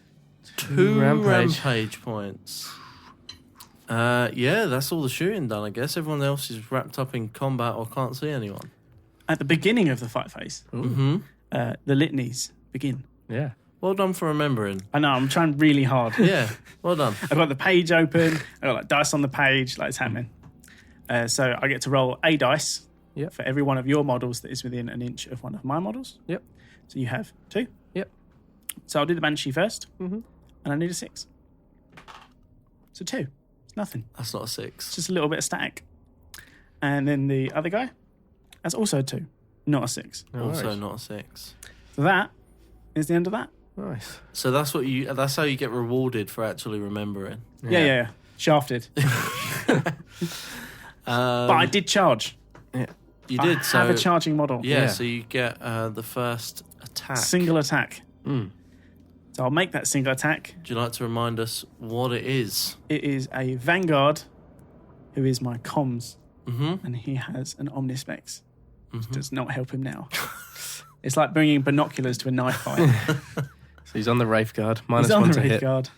[SPEAKER 1] 2 rampage points. Yeah, that's all the shooting done, I guess. Everyone else is wrapped up in combat or can't see anyone.
[SPEAKER 2] At the beginning of the fight phase,
[SPEAKER 1] Mm-hmm.
[SPEAKER 2] the litanies begin.
[SPEAKER 3] Yeah.
[SPEAKER 1] Well done for remembering.
[SPEAKER 2] I know, I'm trying really hard.
[SPEAKER 1] Yeah, well done.
[SPEAKER 2] I've got the page open. I've got like dice on the page, like it's happening. So I get to roll a dice for every one of your models that is within an inch of one of my models.
[SPEAKER 3] Yep.
[SPEAKER 2] So you have 2.
[SPEAKER 3] Yep.
[SPEAKER 2] So I'll do the Banshee first,
[SPEAKER 3] Mhm.
[SPEAKER 2] and I need a 6. So 2. It's nothing.
[SPEAKER 1] That's not a
[SPEAKER 2] It's
[SPEAKER 1] 6.
[SPEAKER 2] just a little bit of static. And then the other guy, that's also a 2, not a 6.
[SPEAKER 1] Also
[SPEAKER 3] Nice.
[SPEAKER 1] not a 6.
[SPEAKER 2] So that is the end of that.
[SPEAKER 3] Nice.
[SPEAKER 1] So that's how you get rewarded for actually remembering.
[SPEAKER 2] Yeah. Shafted. But I did charge.
[SPEAKER 1] You did.
[SPEAKER 2] I
[SPEAKER 1] So
[SPEAKER 2] have a charging model.
[SPEAKER 1] yeah, so you get the first attack.
[SPEAKER 2] Single attack.
[SPEAKER 3] Mm.
[SPEAKER 2] So I'll make that single attack.
[SPEAKER 1] Would you like to remind us what it is?
[SPEAKER 2] It is a Vanguard who is my comms,
[SPEAKER 1] Mm-hmm.
[SPEAKER 2] and he has an Omnispex, which does not help him now. It's like bringing binoculars to a knife fight.
[SPEAKER 3] So he's on the Wraith Guard. Minus
[SPEAKER 2] He's on
[SPEAKER 3] 1
[SPEAKER 2] the
[SPEAKER 3] to
[SPEAKER 2] Wraith
[SPEAKER 3] hit.
[SPEAKER 2] Guard.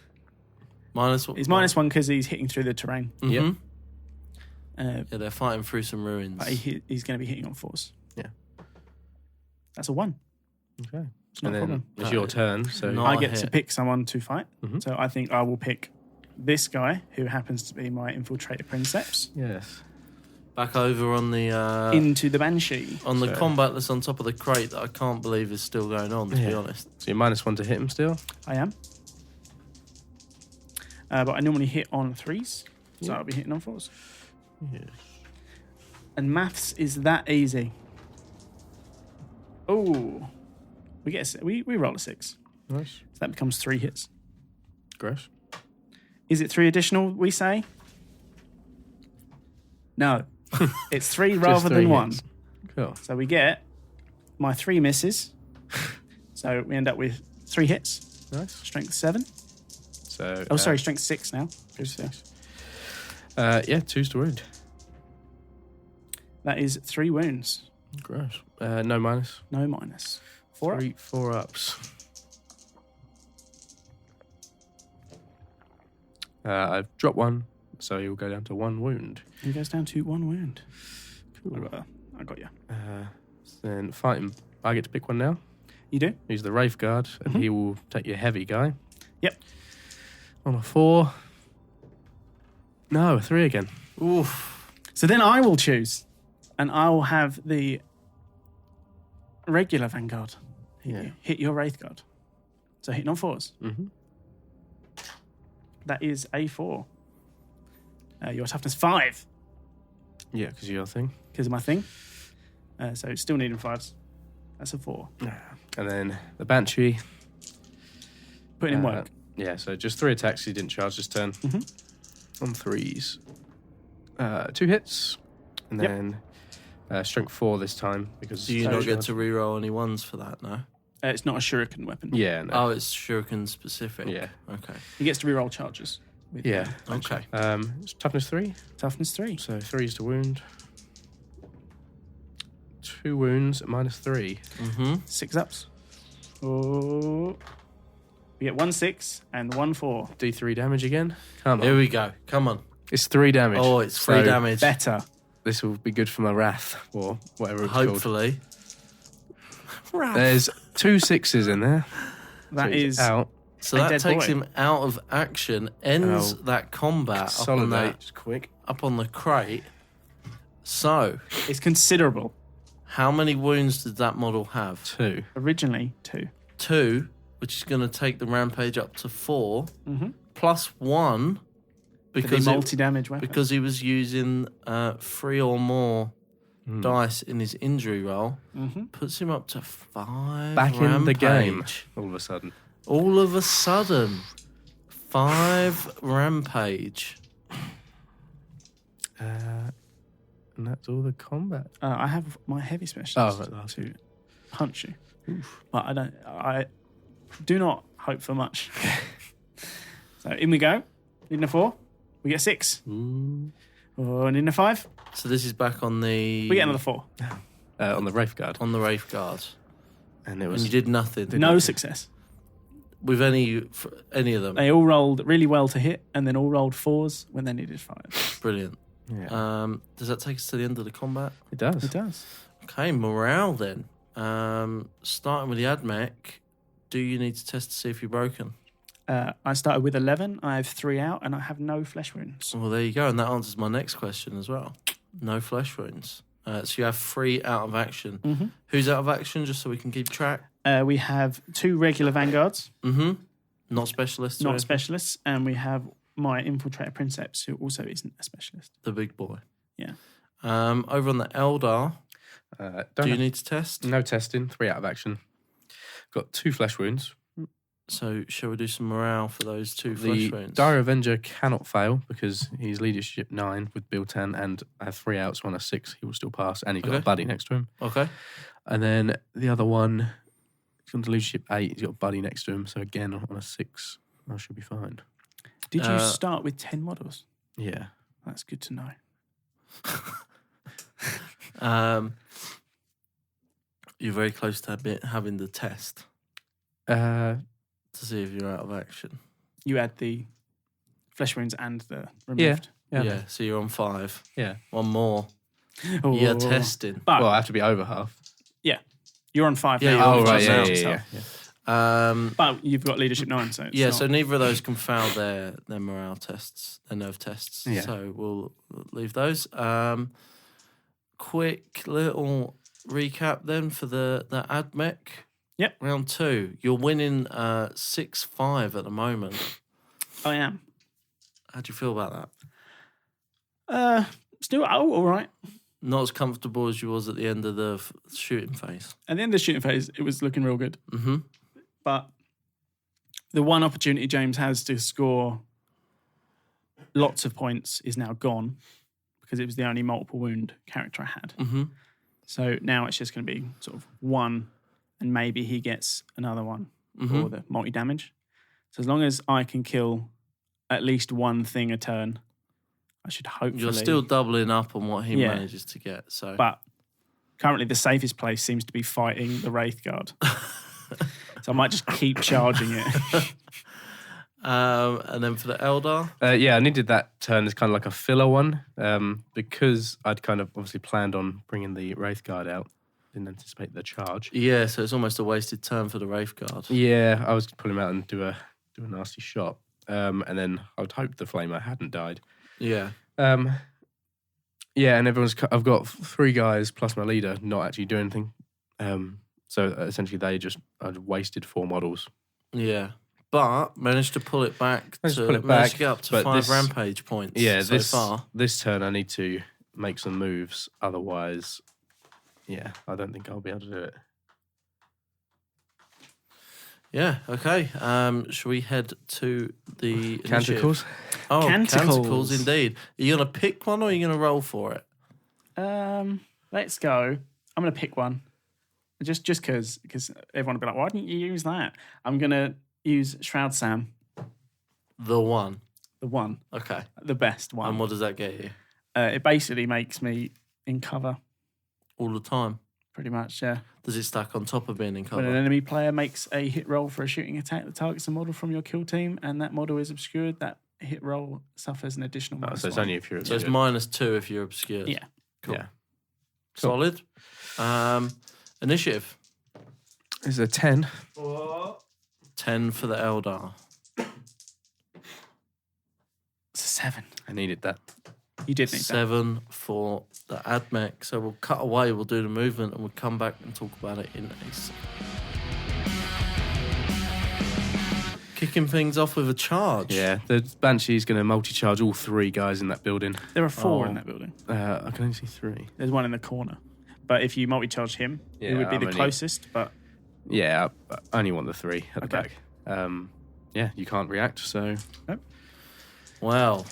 [SPEAKER 1] Minus what?
[SPEAKER 2] He's -1 because he's hitting through the terrain.
[SPEAKER 1] Mm-hmm.
[SPEAKER 3] Yep.
[SPEAKER 1] Yeah, they're fighting through some ruins.
[SPEAKER 2] But he's going to be hitting on 4s.
[SPEAKER 3] Yeah.
[SPEAKER 2] That's a 1.
[SPEAKER 3] Okay.
[SPEAKER 2] It's not
[SPEAKER 3] And
[SPEAKER 2] a
[SPEAKER 3] then
[SPEAKER 2] problem.
[SPEAKER 3] it's your turn. So
[SPEAKER 1] Not
[SPEAKER 2] I
[SPEAKER 1] a
[SPEAKER 2] get to
[SPEAKER 1] hit.
[SPEAKER 2] pick someone to fight.
[SPEAKER 3] Mhm.
[SPEAKER 2] So I think I will pick this guy, who happens to be my Infiltrator Princeps,
[SPEAKER 3] yes.
[SPEAKER 1] Back over on the
[SPEAKER 2] into the Banshee.
[SPEAKER 1] on the
[SPEAKER 3] So-
[SPEAKER 1] combat that's on top of the crate that I can't believe is still going on. To be
[SPEAKER 3] Yeah.
[SPEAKER 1] honest.
[SPEAKER 3] So you're -1 to hit him still.
[SPEAKER 2] I am. But I normally hit on 3s, so
[SPEAKER 3] Yeah.
[SPEAKER 2] I'll be hitting on 4s.
[SPEAKER 3] Yes.
[SPEAKER 2] And maths is that easy. Oh, we roll a 6,
[SPEAKER 3] Nice.
[SPEAKER 2] so that becomes 3 hits.
[SPEAKER 3] Gross.
[SPEAKER 2] Is it 3 additional? We say no. It's 3 rather
[SPEAKER 3] three
[SPEAKER 2] than 1.
[SPEAKER 3] hits. Cool.
[SPEAKER 2] So we get my 3 misses. So we end up with 3 hits.
[SPEAKER 3] Nice.
[SPEAKER 2] Strength 7.
[SPEAKER 3] So.
[SPEAKER 2] Oh, sorry, strength 6 now.
[SPEAKER 3] Yeah, 2's to wound.
[SPEAKER 2] That is 3 wounds.
[SPEAKER 3] Gross. No minus.
[SPEAKER 2] No minus. 4 up.
[SPEAKER 3] 4 ups. I've dropped 1, so you'll go down to 1 wound.
[SPEAKER 2] He goes down to 1 wound.
[SPEAKER 3] Cool.
[SPEAKER 2] I got you.
[SPEAKER 3] Then fighting. I get to pick one now.
[SPEAKER 2] You do?
[SPEAKER 3] He's the Wraith Guard, and he will take your heavy guy.
[SPEAKER 2] Yep.
[SPEAKER 3] On a 4. No, a 3 again.
[SPEAKER 1] Oof.
[SPEAKER 2] So then I will choose, and I will have the regular Vanguard hit your Wraith Guard. So hitting on 4s.
[SPEAKER 3] Mm-hmm.
[SPEAKER 2] That is a 4. Your toughness 5
[SPEAKER 3] Yeah, because your thing.
[SPEAKER 2] because of my thing. So still needing 5s. That's a 4.
[SPEAKER 3] And then the Banshee.
[SPEAKER 2] Putting in work.
[SPEAKER 3] Yeah, so just 3 attacks. He didn't charge this turn.
[SPEAKER 2] Mhm.
[SPEAKER 3] On 3s. 2 hits. And
[SPEAKER 2] Yep.
[SPEAKER 3] then strength 4 this time. Because
[SPEAKER 1] Do you not get to reroll any ones for that? No.
[SPEAKER 2] It's not a shuriken weapon.
[SPEAKER 3] Yeah, no.
[SPEAKER 1] Oh, it's shuriken specific.
[SPEAKER 3] Yeah.
[SPEAKER 1] Okay.
[SPEAKER 2] He gets to reroll charges. With
[SPEAKER 3] Yeah.
[SPEAKER 1] Okay.
[SPEAKER 3] It's toughness 3.
[SPEAKER 2] Toughness 3.
[SPEAKER 3] So 3's to wound. 2 wounds at -3.
[SPEAKER 1] Mm-hmm.
[SPEAKER 2] 6 ups. Oh. We get 1 6 and 1 4.
[SPEAKER 3] D3 damage again. Come on.
[SPEAKER 1] Here we go. Come on.
[SPEAKER 3] It's 3 damage.
[SPEAKER 1] Oh, it's 3
[SPEAKER 3] So
[SPEAKER 1] damage.
[SPEAKER 2] Better.
[SPEAKER 3] This will be good for my wrath, or whatever it's called.
[SPEAKER 1] Hopefully.
[SPEAKER 3] There's 2 6s in there.
[SPEAKER 2] That
[SPEAKER 3] So he's
[SPEAKER 2] is
[SPEAKER 3] out.
[SPEAKER 1] So
[SPEAKER 2] A
[SPEAKER 1] that
[SPEAKER 2] dead
[SPEAKER 1] takes
[SPEAKER 2] boy.
[SPEAKER 1] him out of action, ends
[SPEAKER 3] Oh.
[SPEAKER 1] that combat
[SPEAKER 3] Consolidate quick.
[SPEAKER 1] up on the crate. So,
[SPEAKER 2] it's considerable.
[SPEAKER 1] how many wounds did that model have?
[SPEAKER 3] 2.
[SPEAKER 2] Originally 2.
[SPEAKER 1] 2, which is going to take the rampage up to 4,
[SPEAKER 2] Mm-hmm.
[SPEAKER 1] plus 1 because
[SPEAKER 2] multi-damage weapon.
[SPEAKER 1] because he was using 3 or more dice in his injury roll, puts him up to 5
[SPEAKER 3] Back in the game.
[SPEAKER 1] rampage.
[SPEAKER 3] All of a sudden.
[SPEAKER 1] All of a sudden, 5 rampage.
[SPEAKER 3] And that's all the combat.
[SPEAKER 2] I have my heavy specialist
[SPEAKER 3] Oh, right,
[SPEAKER 2] to punch you. But I do not hope for much. So in we go. In the 4, we get 6. And in the 5,
[SPEAKER 1] So this is back on the...
[SPEAKER 2] we get another 4.
[SPEAKER 3] On the Wraith Guard.
[SPEAKER 1] On the Wraith Guard.
[SPEAKER 3] And it
[SPEAKER 1] And
[SPEAKER 3] was...
[SPEAKER 1] you did nothing.
[SPEAKER 2] No success.
[SPEAKER 1] With any of them.
[SPEAKER 2] They all rolled really well to hit, and then all rolled 4s when they needed 5.
[SPEAKER 1] Brilliant.
[SPEAKER 3] Yeah.
[SPEAKER 1] Does that take us to the end of the combat?
[SPEAKER 3] It does.
[SPEAKER 2] It does.
[SPEAKER 1] Okay, morale then. Starting with the Ad Mech, do you need to test to see if you're broken?
[SPEAKER 2] I started with 11. I have 3 out, and I have no flesh wounds.
[SPEAKER 1] Well, there you go, and that answers my next question as well. No flesh wounds. So you have 3 out of action.
[SPEAKER 2] Mm-hmm.
[SPEAKER 1] Who's out of action, just so we can keep track?
[SPEAKER 2] We have 2 regular vanguards,
[SPEAKER 1] Not specialists. or
[SPEAKER 2] not
[SPEAKER 1] anything?
[SPEAKER 2] specialists, and we have my infiltrator Princeps, who also isn't a specialist.
[SPEAKER 1] The big boy.
[SPEAKER 2] Yeah.
[SPEAKER 1] Over on the Eldar, do you need to test?
[SPEAKER 3] No testing. 3 out of action. Got 2 flesh wounds.
[SPEAKER 1] So shall we do some morale for those 2 flesh
[SPEAKER 3] The
[SPEAKER 1] wounds?
[SPEAKER 3] Dire Avenger cannot fail because he's leadership 9 with Bill 10, and I have 3 outs. On a 6, he will still pass, and he's got
[SPEAKER 1] Okay.
[SPEAKER 3] a buddy next to him.
[SPEAKER 1] Okay.
[SPEAKER 3] And then the other one, he's gone to leadership 8. He's got a buddy next to him, so again on a 6, I should be fine.
[SPEAKER 2] Did you start with 10 models?
[SPEAKER 3] Yeah.
[SPEAKER 2] That's good to know.
[SPEAKER 1] You're very close to having the test
[SPEAKER 3] Uh,
[SPEAKER 1] to see if you're out of action.
[SPEAKER 2] You had the flesh wounds and the removed.
[SPEAKER 3] yeah.
[SPEAKER 1] So you're on 5.
[SPEAKER 3] Yeah.
[SPEAKER 1] One more.
[SPEAKER 2] Oh.
[SPEAKER 1] You're testing.
[SPEAKER 2] But
[SPEAKER 3] Well, I have to be over half.
[SPEAKER 2] you're on 5
[SPEAKER 1] Yeah,
[SPEAKER 2] now.
[SPEAKER 1] you're on
[SPEAKER 3] Oh, right.
[SPEAKER 1] just
[SPEAKER 3] Yeah,
[SPEAKER 1] now,
[SPEAKER 3] yeah,
[SPEAKER 2] so-
[SPEAKER 3] yeah.
[SPEAKER 2] But you've got leadership 9, so it's
[SPEAKER 1] Yeah,
[SPEAKER 2] not-
[SPEAKER 1] so neither of those can fail their morale tests, their nerve tests.
[SPEAKER 3] Yeah.
[SPEAKER 1] So we'll leave those. Quick little recap then for the Ad Mech.
[SPEAKER 2] Yep.
[SPEAKER 1] Round 2. You're winning 6-5 at the moment.
[SPEAKER 2] I am.
[SPEAKER 1] How do you feel about that?
[SPEAKER 2] Still, all right.
[SPEAKER 1] Not as comfortable as you was at the end of the shooting phase.
[SPEAKER 2] At the end of the shooting phase, it was looking real good.
[SPEAKER 1] Mm-hmm.
[SPEAKER 2] But the one opportunity James has to score lots of points is now gone because it was the only multiple wound character I had.
[SPEAKER 1] Mm-hmm.
[SPEAKER 2] So now it's just going to be sort of 1, and maybe he gets another one for the multi-damage. So as long as I can kill at least one thing a turn, I should hopefully...
[SPEAKER 1] You're still doubling up on what he
[SPEAKER 2] Yeah.
[SPEAKER 1] manages to get. So,
[SPEAKER 2] But currently the safest place seems to be fighting the Wraith Guard. So I might just keep charging it.
[SPEAKER 1] and then for the Eldar,
[SPEAKER 3] Yeah, I needed that turn as kind of like a filler one because I'd kind of obviously planned on bringing the Wraith Guard out. Didn't anticipate the charge.
[SPEAKER 1] yeah. So it's almost a wasted turn for the Wraith Guard.
[SPEAKER 3] Yeah, I was pulling him out and do a nasty shot. And then I would hope the Flamer hadn't died.
[SPEAKER 1] Yeah.
[SPEAKER 3] Yeah, and I've got 3 guys plus my leader not actually doing anything. So essentially I'd wasted 4 models.
[SPEAKER 1] Yeah. But managed to pull it back.
[SPEAKER 3] Managed to
[SPEAKER 1] to
[SPEAKER 3] pull it
[SPEAKER 1] managed
[SPEAKER 3] back,
[SPEAKER 1] to get up to
[SPEAKER 3] but
[SPEAKER 1] 5
[SPEAKER 3] this-
[SPEAKER 1] rampage points.
[SPEAKER 3] Yeah,
[SPEAKER 1] so
[SPEAKER 3] this
[SPEAKER 1] far.
[SPEAKER 3] this turn I need to make some moves. Otherwise, yeah, I don't think I'll be able to do it.
[SPEAKER 1] Yeah. Okay. Shall we head to the initiative?
[SPEAKER 3] Canticles?
[SPEAKER 1] Oh,
[SPEAKER 2] Canticles.
[SPEAKER 1] canticles indeed. Are you gonna pick one or are you gonna roll for it?
[SPEAKER 2] Let's go. I'm going to pick one. Just because everyone will be like, why didn't you use that? I'm going to use Shroud Sam,
[SPEAKER 1] The one.
[SPEAKER 2] the one,
[SPEAKER 1] Okay.
[SPEAKER 2] the best one.
[SPEAKER 1] And what does that get you?
[SPEAKER 2] It basically makes me in cover,
[SPEAKER 1] All the time.
[SPEAKER 2] pretty much, yeah.
[SPEAKER 1] Does it stack on top of being in cover?
[SPEAKER 2] When an enemy player makes a hit roll for a shooting attack that targets a model from your kill team and that model is obscured, that hit roll suffers an additional
[SPEAKER 3] Oh,
[SPEAKER 2] minus
[SPEAKER 3] so it's
[SPEAKER 2] 1.
[SPEAKER 3] only if you're...
[SPEAKER 1] So it's -2 if you're obscured.
[SPEAKER 2] Yeah.
[SPEAKER 1] Cool.
[SPEAKER 3] Yeah.
[SPEAKER 1] Solid. Initiative.
[SPEAKER 3] It's a 10.
[SPEAKER 1] 10 for the Eldar.
[SPEAKER 2] It's a 7.
[SPEAKER 3] I needed that.
[SPEAKER 2] You did need that.
[SPEAKER 1] 7 for the Ad Mech. So we'll cut away, we'll do the movement, and we'll come back and talk about it in a second. Kicking things off with a charge.
[SPEAKER 3] Yeah, the Banshee's going to multi-charge all 3 guys in that building.
[SPEAKER 2] There are 4
[SPEAKER 1] Oh.
[SPEAKER 2] in that building.
[SPEAKER 3] I can only see 3.
[SPEAKER 2] There's one in the corner. But if you multi-charge him, it
[SPEAKER 3] Yeah,
[SPEAKER 2] would be
[SPEAKER 3] I'm
[SPEAKER 2] the
[SPEAKER 3] only-
[SPEAKER 2] closest, but
[SPEAKER 3] Yeah, I only want the 3 at the
[SPEAKER 2] Okay.
[SPEAKER 3] back. Yeah, you can't react, so...
[SPEAKER 1] Wow.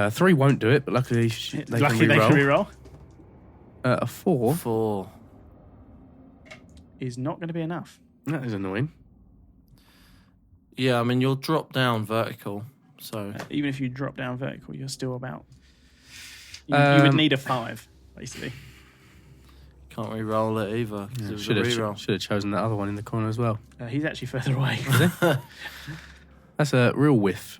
[SPEAKER 3] 3 won't do it, but luckily
[SPEAKER 2] luckily they can
[SPEAKER 3] re-roll.
[SPEAKER 2] reroll.
[SPEAKER 3] A 4.
[SPEAKER 1] 4.
[SPEAKER 2] is not going to be enough.
[SPEAKER 3] That is annoying.
[SPEAKER 1] Yeah, I mean, you'll drop down vertical. So
[SPEAKER 2] Even if you drop down vertical, you're still about... You would need a 5, basically.
[SPEAKER 1] Can't re-roll it either.
[SPEAKER 3] Yeah,
[SPEAKER 1] It was a
[SPEAKER 3] should
[SPEAKER 1] re-roll.
[SPEAKER 3] have chosen that other one in the corner as well.
[SPEAKER 2] He's actually further away.
[SPEAKER 3] That's a real whiff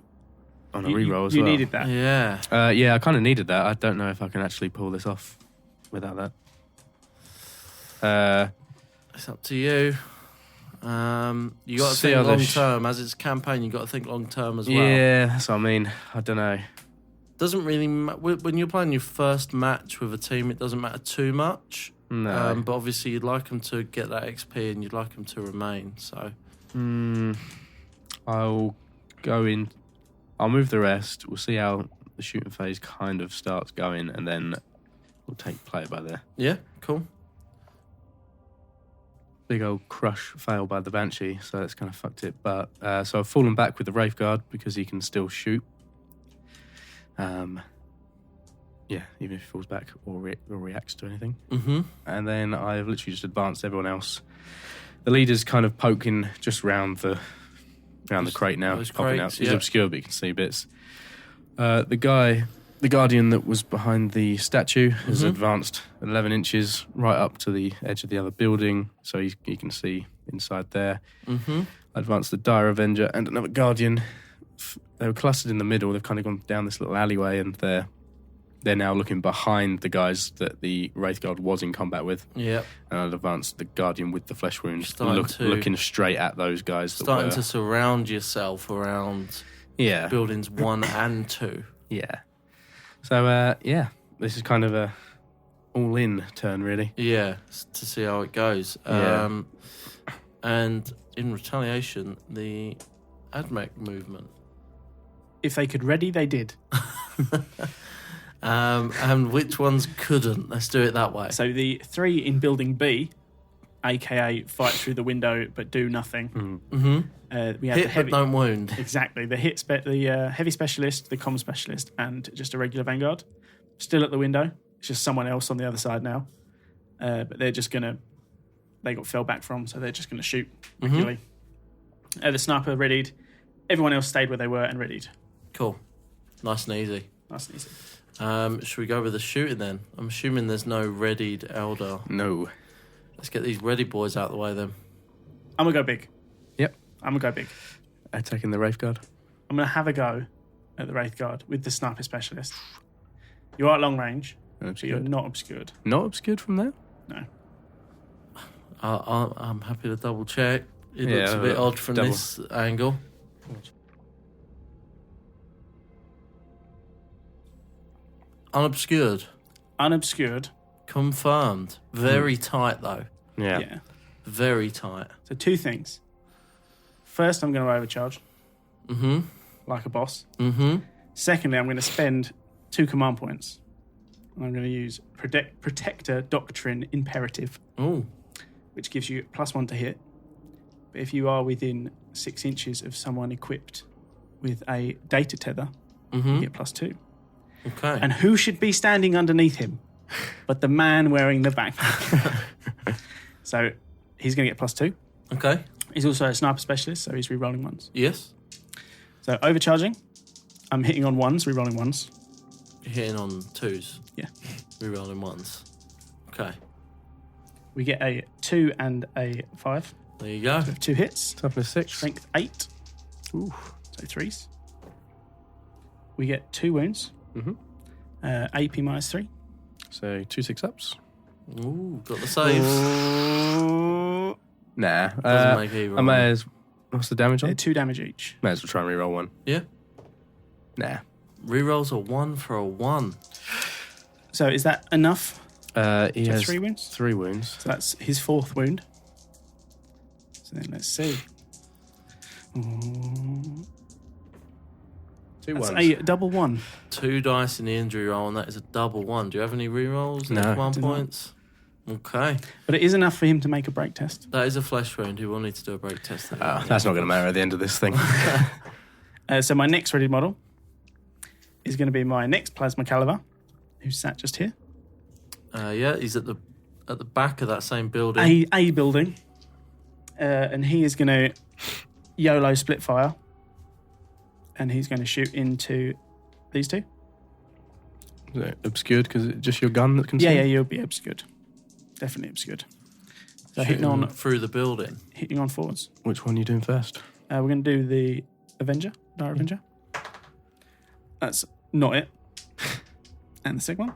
[SPEAKER 3] on a re-roll as well.
[SPEAKER 2] You needed that.
[SPEAKER 1] Yeah.
[SPEAKER 3] Yeah, I kind of needed that. I don't know if I can actually pull this off without that.
[SPEAKER 1] It's up to you. You got to
[SPEAKER 3] See
[SPEAKER 1] think
[SPEAKER 3] how the
[SPEAKER 1] long term. As it's a campaign, you got to think long term as well.
[SPEAKER 3] Yeah, that's what I mean. I don't know.
[SPEAKER 1] Doesn't really when you're playing your first match with a team, it doesn't matter too much.
[SPEAKER 3] No.
[SPEAKER 1] But obviously, you'd like them to get that XP and you'd like them to remain. So,
[SPEAKER 3] I'll go in. I'll move the rest. We'll see how the shooting phase kind of starts going, and then we'll play it by there.
[SPEAKER 1] yeah, cool.
[SPEAKER 3] Big old crush fail by the Banshee, so that's kind of fucked it. But so I've fallen back with the Wraith Guard because he can still shoot. Yeah, even if he falls back or reacts to anything.
[SPEAKER 1] Mm-hmm.
[SPEAKER 3] And then I've literally just advanced everyone else. The leader's kind of poking just round the crate now.
[SPEAKER 1] Those
[SPEAKER 3] Popping
[SPEAKER 1] crates,
[SPEAKER 3] out. He's
[SPEAKER 1] yeah.
[SPEAKER 3] obscure, but you can see bits. The Guardian that was behind the statue has advanced 11 inches right up to the edge of the other building, so you can see inside there.
[SPEAKER 1] Mm-hmm.
[SPEAKER 3] I advanced the Dire Avenger and another Guardian. They were clustered in the middle. They've kind of gone down this little alleyway, and they're now looking behind the guys that the Wraith Guard was in combat with.
[SPEAKER 1] Yep.
[SPEAKER 3] And I'd advanced the Guardian with the flesh wounds,
[SPEAKER 1] Starting
[SPEAKER 3] looking straight at those guys.
[SPEAKER 1] Starting to surround yourself around buildings 1 and 2.
[SPEAKER 3] Yeah. So, this is kind of a all-in turn, really.
[SPEAKER 1] Yeah, to see how it goes.
[SPEAKER 3] Yeah.
[SPEAKER 1] And in retaliation, the Ad Mech movement.
[SPEAKER 2] If they could ready, they did.
[SPEAKER 1] And which ones couldn't? Let's do it that way.
[SPEAKER 2] So the 3 in building B, aka fight through the window but do nothing.
[SPEAKER 1] Mm-hmm.
[SPEAKER 2] We have
[SPEAKER 1] Hit
[SPEAKER 2] the heavy,
[SPEAKER 1] but don't wound.
[SPEAKER 2] Exactly. The heavy specialist, the comm specialist, and just a regular vanguard. Still at the window. It's just someone else on the other side now. But they're just gonna. They got fell back from, so they're just gonna shoot regularly. The sniper readied. Everyone else stayed where they were and readied.
[SPEAKER 1] Cool. Nice and easy.
[SPEAKER 2] Nice and easy.
[SPEAKER 1] Should we go with the shooting then? I'm assuming there's no readied Eldar.
[SPEAKER 3] No.
[SPEAKER 1] Let's get these ready boys out of the way then.
[SPEAKER 2] I'm gonna go big.
[SPEAKER 3] Yep.
[SPEAKER 2] I'm gonna go big.
[SPEAKER 3] Attacking the Wraith Guard.
[SPEAKER 2] I'm gonna have a go at the Wraith Guard with the sniper specialist. You are at long range, but you're not obscured.
[SPEAKER 3] Not obscured from there?
[SPEAKER 2] No.
[SPEAKER 1] I'm happy to double check. It looks a bit odd from this angle. Unobscured.
[SPEAKER 2] Unobscured.
[SPEAKER 1] Confirmed. Very tight though.
[SPEAKER 2] Yeah.
[SPEAKER 1] Very tight.
[SPEAKER 2] So 2 things. First, I'm going to overcharge.
[SPEAKER 1] Mm-hmm.
[SPEAKER 2] Like a boss.
[SPEAKER 1] Mm-hmm.
[SPEAKER 2] Secondly, I'm going to spend 2 command points. And I'm going to use Protector Doctrine Imperative,
[SPEAKER 1] Ooh.
[SPEAKER 2] which gives you +1 to hit. But if you are within 6 inches of someone equipped with a data tether, you get +2.
[SPEAKER 1] Okay.
[SPEAKER 2] And who should be standing underneath him but the man wearing the backpack? So he's going to get +2.
[SPEAKER 1] Okay.
[SPEAKER 2] He's also a sniper specialist, so he's re-rolling 1s.
[SPEAKER 1] Yes.
[SPEAKER 2] So overcharging, I'm hitting on 1s, re-rolling 1s.
[SPEAKER 1] You're hitting on 2s.
[SPEAKER 2] Yeah.
[SPEAKER 1] Rerolling 1s. Okay.
[SPEAKER 2] We get a 2 and a 5.
[SPEAKER 1] There you go.
[SPEAKER 2] So 2 hits.
[SPEAKER 3] Toughness 6.
[SPEAKER 2] Strength 8. Ooh. So 3s. We get 2 wounds. AP -3.
[SPEAKER 3] So 2 6-ups.
[SPEAKER 1] Ooh, got the saves.
[SPEAKER 3] Nah.
[SPEAKER 1] Doesn't make either.
[SPEAKER 3] I may as... What's the damage on?
[SPEAKER 2] 2 damage each.
[SPEAKER 3] May as well try and reroll 1.
[SPEAKER 1] Yeah.
[SPEAKER 3] Nah.
[SPEAKER 1] Rerolls a 1 for a 1.
[SPEAKER 2] So is that enough?
[SPEAKER 3] He has
[SPEAKER 2] 3 wounds?
[SPEAKER 3] 3 wounds.
[SPEAKER 2] So that's his 4th wound. So then let's see. Ooh.
[SPEAKER 3] 2
[SPEAKER 2] That's
[SPEAKER 3] ones.
[SPEAKER 2] a double 1.
[SPEAKER 1] 2 dice in the injury roll, and that is a double 1. Do you have any rerolls?
[SPEAKER 3] No.
[SPEAKER 1] 1
[SPEAKER 2] Do not.
[SPEAKER 1] points? Okay.
[SPEAKER 2] But it is enough for him to make a break test.
[SPEAKER 1] That is a flesh wound. He will need to do a break test.
[SPEAKER 3] That's not going to matter at the end of this thing.
[SPEAKER 2] So my next ready model is going to be my next plasma caliber, who's sat just here.
[SPEAKER 1] Yeah, he's at the back of that same building.
[SPEAKER 2] A building. And he is going to YOLO split fire. And he's going to shoot into these two.
[SPEAKER 3] Is it obscured because it's just your gun that can see?
[SPEAKER 2] Yeah, you'll be obscured. Definitely obscured. So hitting on
[SPEAKER 1] through the building.
[SPEAKER 2] Hitting on forwards.
[SPEAKER 3] Which one are you doing first?
[SPEAKER 2] We're going to do the Avenger, Dire Avenger. That's not it. And the second one.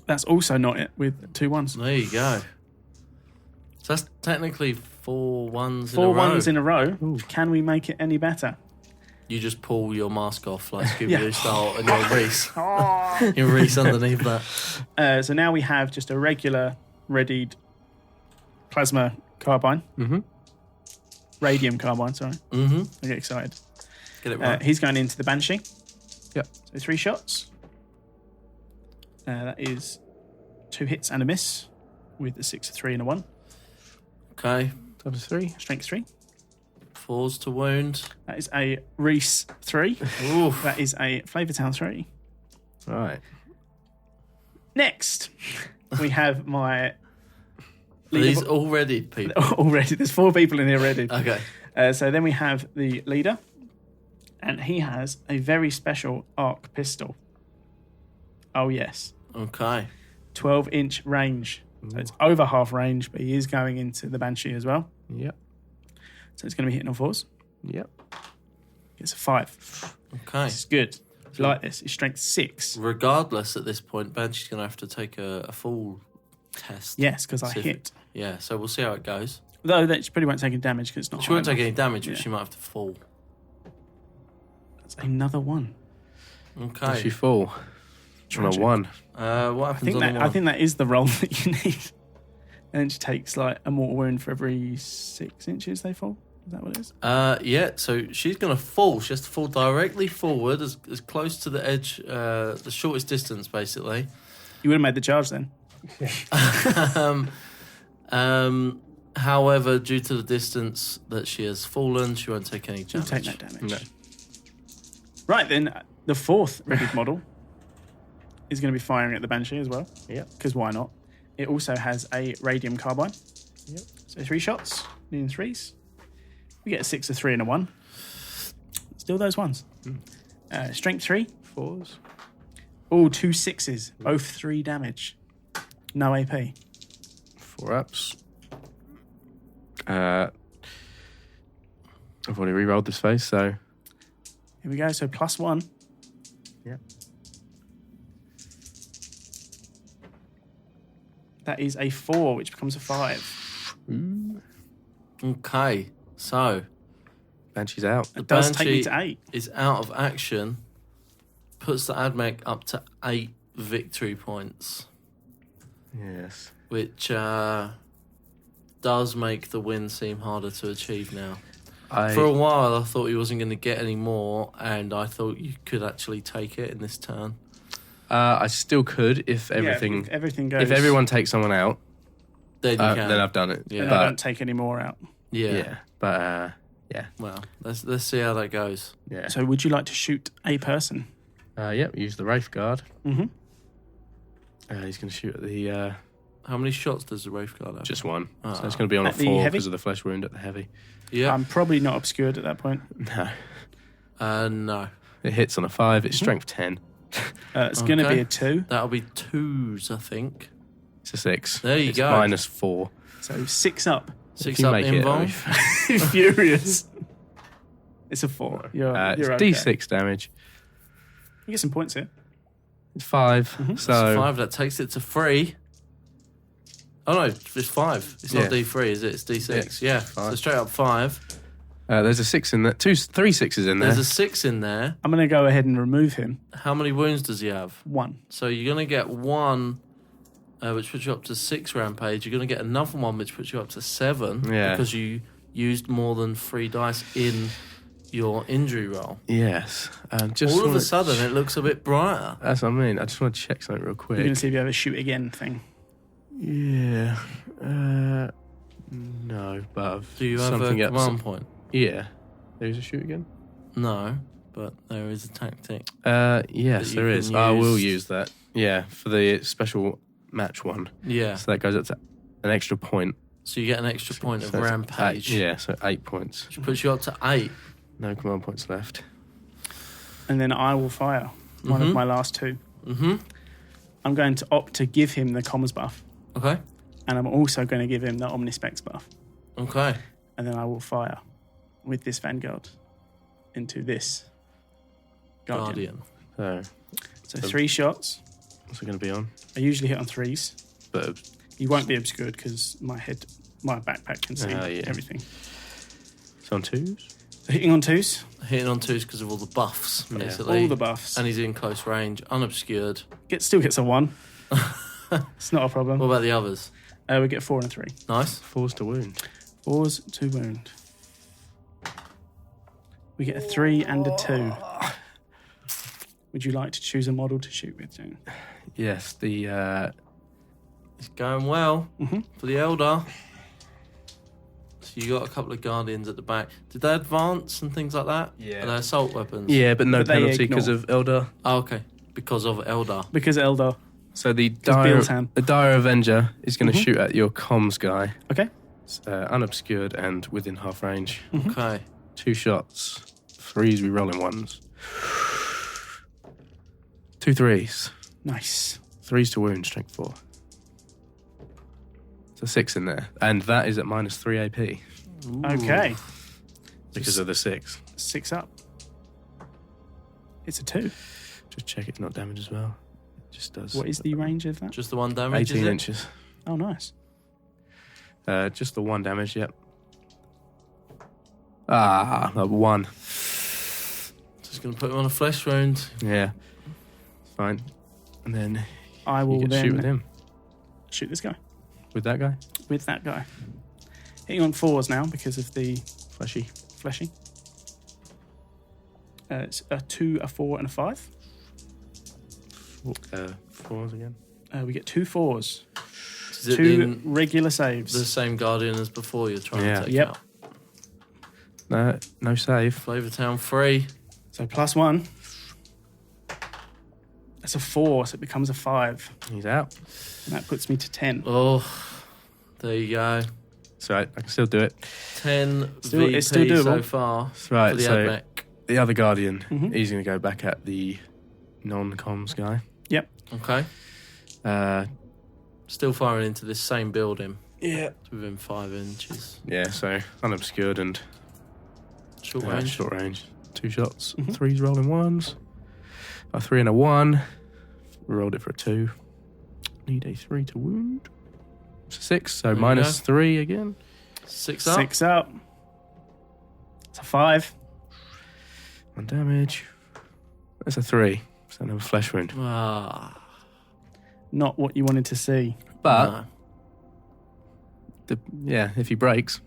[SPEAKER 2] That's also not it with 2 ones.
[SPEAKER 1] There you go. So that's technically 4 ones
[SPEAKER 2] Four
[SPEAKER 1] in a row.
[SPEAKER 2] ones in a row. Ooh. Can we make it any better?
[SPEAKER 1] You just pull your mask off like Scooby-Doo style and you're Reese. You're Reese underneath that.
[SPEAKER 2] So now we have just a regular readied plasma carbine.
[SPEAKER 3] Mm-hmm.
[SPEAKER 2] Radium carbine, sorry.
[SPEAKER 1] Mm-hmm.
[SPEAKER 2] I get excited.
[SPEAKER 1] Get it right.
[SPEAKER 2] He's going into the Banshee.
[SPEAKER 3] Yep.
[SPEAKER 2] So 3 shots. That is 2 hits and a miss with a 6, a 3, and a 1.
[SPEAKER 1] Okay.
[SPEAKER 3] That was 3.
[SPEAKER 2] Strength 3.
[SPEAKER 1] 4s to wound.
[SPEAKER 2] That is a Reese 3.
[SPEAKER 1] Oof.
[SPEAKER 2] That is a Flavortown 3.
[SPEAKER 3] Right.
[SPEAKER 2] Next, we have my...
[SPEAKER 1] These already people.
[SPEAKER 2] Already. There's 4 people in here already.
[SPEAKER 1] Okay.
[SPEAKER 2] So then we have the leader. And he has a very special arc pistol. Oh, yes.
[SPEAKER 1] Okay.
[SPEAKER 2] 12-inch range. So it's over half range, but he is going into the Banshee as well.
[SPEAKER 3] Yep.
[SPEAKER 2] So it's going to be hitting on 4s.
[SPEAKER 3] Yep.
[SPEAKER 2] It's a 5.
[SPEAKER 1] Okay.
[SPEAKER 2] This is good. If you like this, it's strength 6.
[SPEAKER 1] Regardless, at this point, Banshee's going to have to take a full test.
[SPEAKER 2] Yes, because I hit.
[SPEAKER 1] Yeah, so we'll see how it goes.
[SPEAKER 2] Though that she probably won't take any damage because it's not.
[SPEAKER 1] She won't
[SPEAKER 2] high
[SPEAKER 1] take
[SPEAKER 2] enough.
[SPEAKER 1] any damage, but
[SPEAKER 2] Yeah.
[SPEAKER 1] she might have to fall.
[SPEAKER 2] That's another 1.
[SPEAKER 1] Okay.
[SPEAKER 3] Does she fall? On a 1.
[SPEAKER 1] What
[SPEAKER 2] I
[SPEAKER 1] happens
[SPEAKER 2] think
[SPEAKER 1] on
[SPEAKER 2] that
[SPEAKER 1] the 1?
[SPEAKER 2] I think that is the roll that you need. And then she takes like a mortal wound for every 6 inches they fall. Is that what it is?
[SPEAKER 1] Yeah, so she's going to fall. She has to fall directly forward, as close to the edge, the shortest distance, basically.
[SPEAKER 2] You would have made the charge then.
[SPEAKER 1] However, due to the distance that she has fallen, she won't take any
[SPEAKER 2] She'll
[SPEAKER 1] damage.
[SPEAKER 2] take no damage.
[SPEAKER 3] No.
[SPEAKER 2] Right then, the 4th readied model is going to be firing at the Banshee as well.
[SPEAKER 3] Yep.
[SPEAKER 2] Because why not? It also has a radium carbine.
[SPEAKER 3] Yep.
[SPEAKER 2] So 3 shots, needing 3s. We get a 6, a 3, and a 1. Still those 1s. Strength 3.
[SPEAKER 3] 4s.
[SPEAKER 2] Oh, 2 6s. Both 3 damage. No AP.
[SPEAKER 3] 4 ups. I've already re-rolled this face, so...
[SPEAKER 2] Here we go. So +1.
[SPEAKER 3] Yeah.
[SPEAKER 2] That is a 4, which becomes a 5.
[SPEAKER 1] Okay, so
[SPEAKER 3] Banshee's out.
[SPEAKER 2] It does
[SPEAKER 1] Banshee
[SPEAKER 2] take me to 8.
[SPEAKER 1] is out of action, puts the Ad Mech up to 8 victory points,
[SPEAKER 3] Yes.
[SPEAKER 1] which does make the win seem harder to achieve now. For a while, I thought he wasn't going to get any more, and I thought you could actually take it in this turn.
[SPEAKER 3] I still could if everything...
[SPEAKER 2] if everything goes.
[SPEAKER 3] If everyone takes someone out,
[SPEAKER 1] Then you can.
[SPEAKER 3] then I've done it.
[SPEAKER 1] Yeah.
[SPEAKER 2] And
[SPEAKER 3] But,
[SPEAKER 2] I don't take any more out.
[SPEAKER 1] Yeah.
[SPEAKER 3] But
[SPEAKER 1] Well, let's see how that goes.
[SPEAKER 3] yeah.
[SPEAKER 2] So would you like to shoot a person?
[SPEAKER 3] Yep, use the Wraith Guard.
[SPEAKER 2] Mm-hmm.
[SPEAKER 3] He's going to shoot at the...
[SPEAKER 1] How many shots does the Wraith Guard have?
[SPEAKER 3] just 1.
[SPEAKER 1] Ah.
[SPEAKER 3] So it's going to be on a
[SPEAKER 2] At the
[SPEAKER 3] 4
[SPEAKER 2] heavy?
[SPEAKER 3] because of the flesh wound at the heavy.
[SPEAKER 1] Yeah.
[SPEAKER 2] I'm probably not obscured at that point.
[SPEAKER 3] No.
[SPEAKER 1] No.
[SPEAKER 3] It hits on a 5. It's strength 10.
[SPEAKER 2] It's going to
[SPEAKER 1] Okay.
[SPEAKER 2] be a 2.
[SPEAKER 1] That'll be 2s, I think.
[SPEAKER 3] It's a 6.
[SPEAKER 1] There you
[SPEAKER 3] it's
[SPEAKER 1] go.
[SPEAKER 3] -4.
[SPEAKER 2] So 6 up.
[SPEAKER 1] 6
[SPEAKER 3] you
[SPEAKER 1] up
[SPEAKER 3] make it,
[SPEAKER 1] involved.
[SPEAKER 2] Furious. It's a 4. You're
[SPEAKER 3] It's
[SPEAKER 2] okay.
[SPEAKER 3] D6 damage.
[SPEAKER 2] You get some points here.
[SPEAKER 3] It's 5.
[SPEAKER 1] That's
[SPEAKER 3] So
[SPEAKER 1] 5. That takes it to 3. Oh no, it's 5. It's not
[SPEAKER 3] Yeah.
[SPEAKER 1] D3, is it? It's D6. Yeah. So
[SPEAKER 3] 5.
[SPEAKER 1] straight up 5.
[SPEAKER 3] there's a 6 in there. 3 6s in there.
[SPEAKER 1] There's a 6 in there.
[SPEAKER 2] I'm going to go ahead and remove him.
[SPEAKER 1] How many wounds does he have?
[SPEAKER 2] 1.
[SPEAKER 1] So you're going to get 1, which puts you up to 6 rampage. You're going to get another 1, which puts you up to 7.
[SPEAKER 3] Yeah.
[SPEAKER 1] Because you used more than 3 dice in your injury roll.
[SPEAKER 3] Yes. Just
[SPEAKER 1] All of
[SPEAKER 3] wanna
[SPEAKER 1] a sudden, it looks a bit brighter.
[SPEAKER 3] That's what I mean. I just want to check something real
[SPEAKER 2] You're
[SPEAKER 3] quick.
[SPEAKER 2] going to see if you have a shoot again thing.
[SPEAKER 3] Yeah. No, but I've
[SPEAKER 1] Do you have
[SPEAKER 3] something
[SPEAKER 1] a
[SPEAKER 3] else.
[SPEAKER 1] command point?
[SPEAKER 3] Yeah. There's a shoot again?
[SPEAKER 1] No, but there is a tactic.
[SPEAKER 3] Yes,
[SPEAKER 1] that
[SPEAKER 3] there
[SPEAKER 1] you
[SPEAKER 3] is.
[SPEAKER 1] can
[SPEAKER 3] I will
[SPEAKER 1] use.
[SPEAKER 3] use that. Yeah, for the special match one.
[SPEAKER 1] Yeah.
[SPEAKER 3] So that goes up to an extra point
[SPEAKER 1] So you get an extra point of
[SPEAKER 3] So it's
[SPEAKER 1] rampage.
[SPEAKER 3] Yeah, so 8 points.
[SPEAKER 1] Which puts you up to 8.
[SPEAKER 3] No command points left.
[SPEAKER 2] And then I will fire one of my last 2.
[SPEAKER 1] Mm-hmm.
[SPEAKER 2] I'm going to opt to give him the comms buff.
[SPEAKER 1] Okay.
[SPEAKER 2] And I'm also going to give him the Omnispecs buff.
[SPEAKER 1] Okay.
[SPEAKER 2] And then I will fire with this Vanguard into this Guardian.
[SPEAKER 1] Guardian.
[SPEAKER 2] So 3 shots.
[SPEAKER 3] What's it going to be on?
[SPEAKER 2] I usually hit on 3s.
[SPEAKER 3] But
[SPEAKER 2] You won't be obscured because my backpack can see everything.
[SPEAKER 3] it's on 2s?
[SPEAKER 2] So hitting on 2s.
[SPEAKER 1] Hitting on 2s because of all the buffs, basically.
[SPEAKER 2] All the buffs.
[SPEAKER 1] And he's in close range, unobscured.
[SPEAKER 2] Still gets a 1. It's not a problem.
[SPEAKER 1] What about the others?
[SPEAKER 2] We get 4 and a 3.
[SPEAKER 1] Nice.
[SPEAKER 3] 4s to wound.
[SPEAKER 2] 4s to wound. We get a 3 and a 2. Would you like to choose a model to shoot with, Jane?
[SPEAKER 3] Yes, the...
[SPEAKER 1] It's going well
[SPEAKER 2] Mm-hmm.
[SPEAKER 1] for the Eldar. So you got a couple of Guardians at the back. Did they advance and things like that?
[SPEAKER 3] Yeah.
[SPEAKER 1] Are they assault weapons?
[SPEAKER 3] Yeah, but no
[SPEAKER 2] But they
[SPEAKER 3] penalty because
[SPEAKER 2] ignore.
[SPEAKER 3] of Eldar.
[SPEAKER 1] Oh, okay. Because of Eldar.
[SPEAKER 2] Because Eldar.
[SPEAKER 3] So the
[SPEAKER 2] Biltan.
[SPEAKER 3] Dire Avenger is going to
[SPEAKER 2] Mhm.
[SPEAKER 3] shoot at your comms guy.
[SPEAKER 2] Okay.
[SPEAKER 3] It's, unobscured and within half range.
[SPEAKER 2] Mm-hmm.
[SPEAKER 1] Okay.
[SPEAKER 3] 2 shots. 3s re-rolling 1s. 2 3s.
[SPEAKER 2] Nice.
[SPEAKER 3] 3s to wound, strength 4. So 6 in there. And that is at minus 3 AP
[SPEAKER 1] Ooh.
[SPEAKER 2] Okay.
[SPEAKER 3] because of the 6.
[SPEAKER 2] 6 up. It's a 2.
[SPEAKER 3] Just check it's not damage as well. It just does.
[SPEAKER 2] What is the range of that?
[SPEAKER 1] Just the 1 damage,
[SPEAKER 3] 18
[SPEAKER 1] is it?
[SPEAKER 3] inches.
[SPEAKER 2] Oh, nice.
[SPEAKER 3] Just the 1 damage, yep. Ah, a 1.
[SPEAKER 1] Just going to put him on a flesh wound.
[SPEAKER 3] Yeah. Fine. And then
[SPEAKER 2] I
[SPEAKER 3] you
[SPEAKER 2] will
[SPEAKER 3] get to shoot with
[SPEAKER 2] then
[SPEAKER 3] him.
[SPEAKER 2] shoot this guy
[SPEAKER 3] With that guy.
[SPEAKER 2] with that guy. Hitting on 4s now because of the
[SPEAKER 3] Fleshy.
[SPEAKER 2] fleshy. It's a 2, a 4, and a 5.
[SPEAKER 3] 4s again.
[SPEAKER 2] We get 2 4s.
[SPEAKER 1] Is it
[SPEAKER 2] 2 regular saves.
[SPEAKER 1] the same Guardian as before you're trying
[SPEAKER 3] Yeah.
[SPEAKER 1] to take
[SPEAKER 2] Yep.
[SPEAKER 1] out?
[SPEAKER 3] No save.
[SPEAKER 1] Flavortown 3.
[SPEAKER 2] So +1. That's a 4, so it becomes a 5.
[SPEAKER 3] He's out.
[SPEAKER 2] And that puts me to 10.
[SPEAKER 1] Oh, there you go.
[SPEAKER 3] So I can still do it.
[SPEAKER 1] 10
[SPEAKER 2] Still-
[SPEAKER 1] VP
[SPEAKER 2] it's still doable.
[SPEAKER 1] so far
[SPEAKER 3] That's right.
[SPEAKER 1] for the
[SPEAKER 3] So
[SPEAKER 1] Ad Mech.
[SPEAKER 3] the other Guardian,
[SPEAKER 2] Mhm.
[SPEAKER 3] he's going to go back at the non-comms guy.
[SPEAKER 1] Okay. Still firing into this same building.
[SPEAKER 3] Yeah.
[SPEAKER 1] It's within 5 inches.
[SPEAKER 3] Yeah, so unobscured and
[SPEAKER 1] Short range.
[SPEAKER 3] Short range. 2 shots.
[SPEAKER 2] Mhm.
[SPEAKER 3] 3s rolling 1s. A 3 and a 1. Rolled it for a 2. Need a 3 to wound. It's a 6, so
[SPEAKER 1] There you
[SPEAKER 3] minus
[SPEAKER 1] go.
[SPEAKER 3] 3 again.
[SPEAKER 1] 6 up.
[SPEAKER 2] 6 up. It's a 5.
[SPEAKER 3] 1 damage. That's a 3. So another flesh wound.
[SPEAKER 1] Ah.
[SPEAKER 2] Not what you wanted to see.
[SPEAKER 3] But,
[SPEAKER 1] no.
[SPEAKER 3] if he breaks,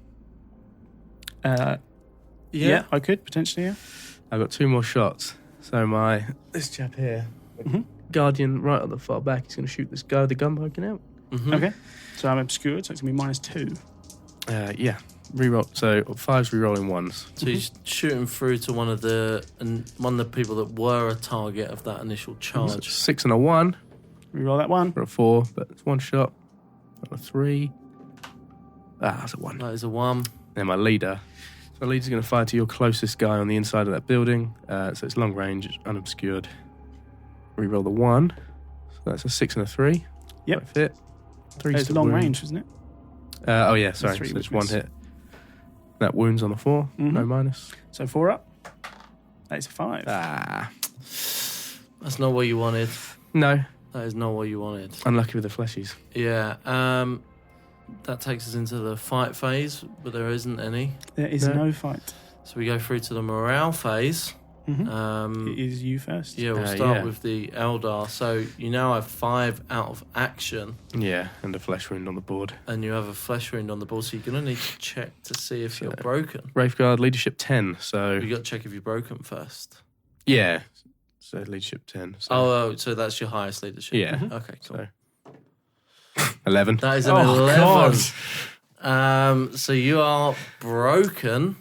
[SPEAKER 2] Yeah, I could potentially, yeah.
[SPEAKER 3] I've got 2 more shots. So this chap here,
[SPEAKER 2] Mhm.
[SPEAKER 3] Guardian right at the far back, he's going to shoot this guy with the gun poking out.
[SPEAKER 1] Mhm.
[SPEAKER 2] Okay. So I'm obscured, so it's going to be -2.
[SPEAKER 3] Yeah. Reroll. So 5s rerolling 1s.
[SPEAKER 1] So he's shooting through to one of the people that were a target of that initial charge.
[SPEAKER 3] 6 and a 1
[SPEAKER 2] Reroll that 1.
[SPEAKER 3] for a 4, but it's 1 shot. Got a 3. That's a 1.
[SPEAKER 1] That is a 1.
[SPEAKER 3] Then my leader. So my leader's going to fire to your closest guy on the inside of that building. So it's long range, it's unobscured. Reroll the 1. So that's a 6 and a 3.
[SPEAKER 2] Yep.
[SPEAKER 3] Both hit. 3's
[SPEAKER 2] It's
[SPEAKER 3] to
[SPEAKER 2] long
[SPEAKER 3] wound.
[SPEAKER 2] range, wasn't it?
[SPEAKER 3] Oh yeah, sorry.
[SPEAKER 2] three
[SPEAKER 3] So it's
[SPEAKER 2] would
[SPEAKER 3] 1
[SPEAKER 2] miss.
[SPEAKER 3] hit. That wounds on the 4.
[SPEAKER 2] Mhm.
[SPEAKER 3] No minus.
[SPEAKER 2] So 4 up. That is a 5.
[SPEAKER 1] That's not what you wanted.
[SPEAKER 3] No.
[SPEAKER 1] That is not what you wanted.
[SPEAKER 3] Unlucky with the fleshies.
[SPEAKER 1] Yeah. That takes us into the fight phase, but there isn't any.
[SPEAKER 2] There is
[SPEAKER 3] No.
[SPEAKER 2] no fight.
[SPEAKER 1] So we go through to the morale phase.
[SPEAKER 2] Mhm. It is you first.
[SPEAKER 1] Yeah, we'll start
[SPEAKER 3] yeah.
[SPEAKER 1] with the Eldar. So you now have 5 out of action,
[SPEAKER 3] Yeah, and a flesh wound on the board.
[SPEAKER 1] and you have a flesh wound on the ball. So you're going to need to check to see if you're broken.
[SPEAKER 3] Wraithguard, leadership 10. So
[SPEAKER 1] You got to check if you're broken first.
[SPEAKER 3] yeah. So leadership 10. So
[SPEAKER 1] Oh, so that's your highest leadership.
[SPEAKER 3] Yeah.
[SPEAKER 1] Okay, cool.
[SPEAKER 3] So 11.
[SPEAKER 1] That is an
[SPEAKER 2] Oh,
[SPEAKER 1] 11.
[SPEAKER 2] God.
[SPEAKER 1] So you are broken.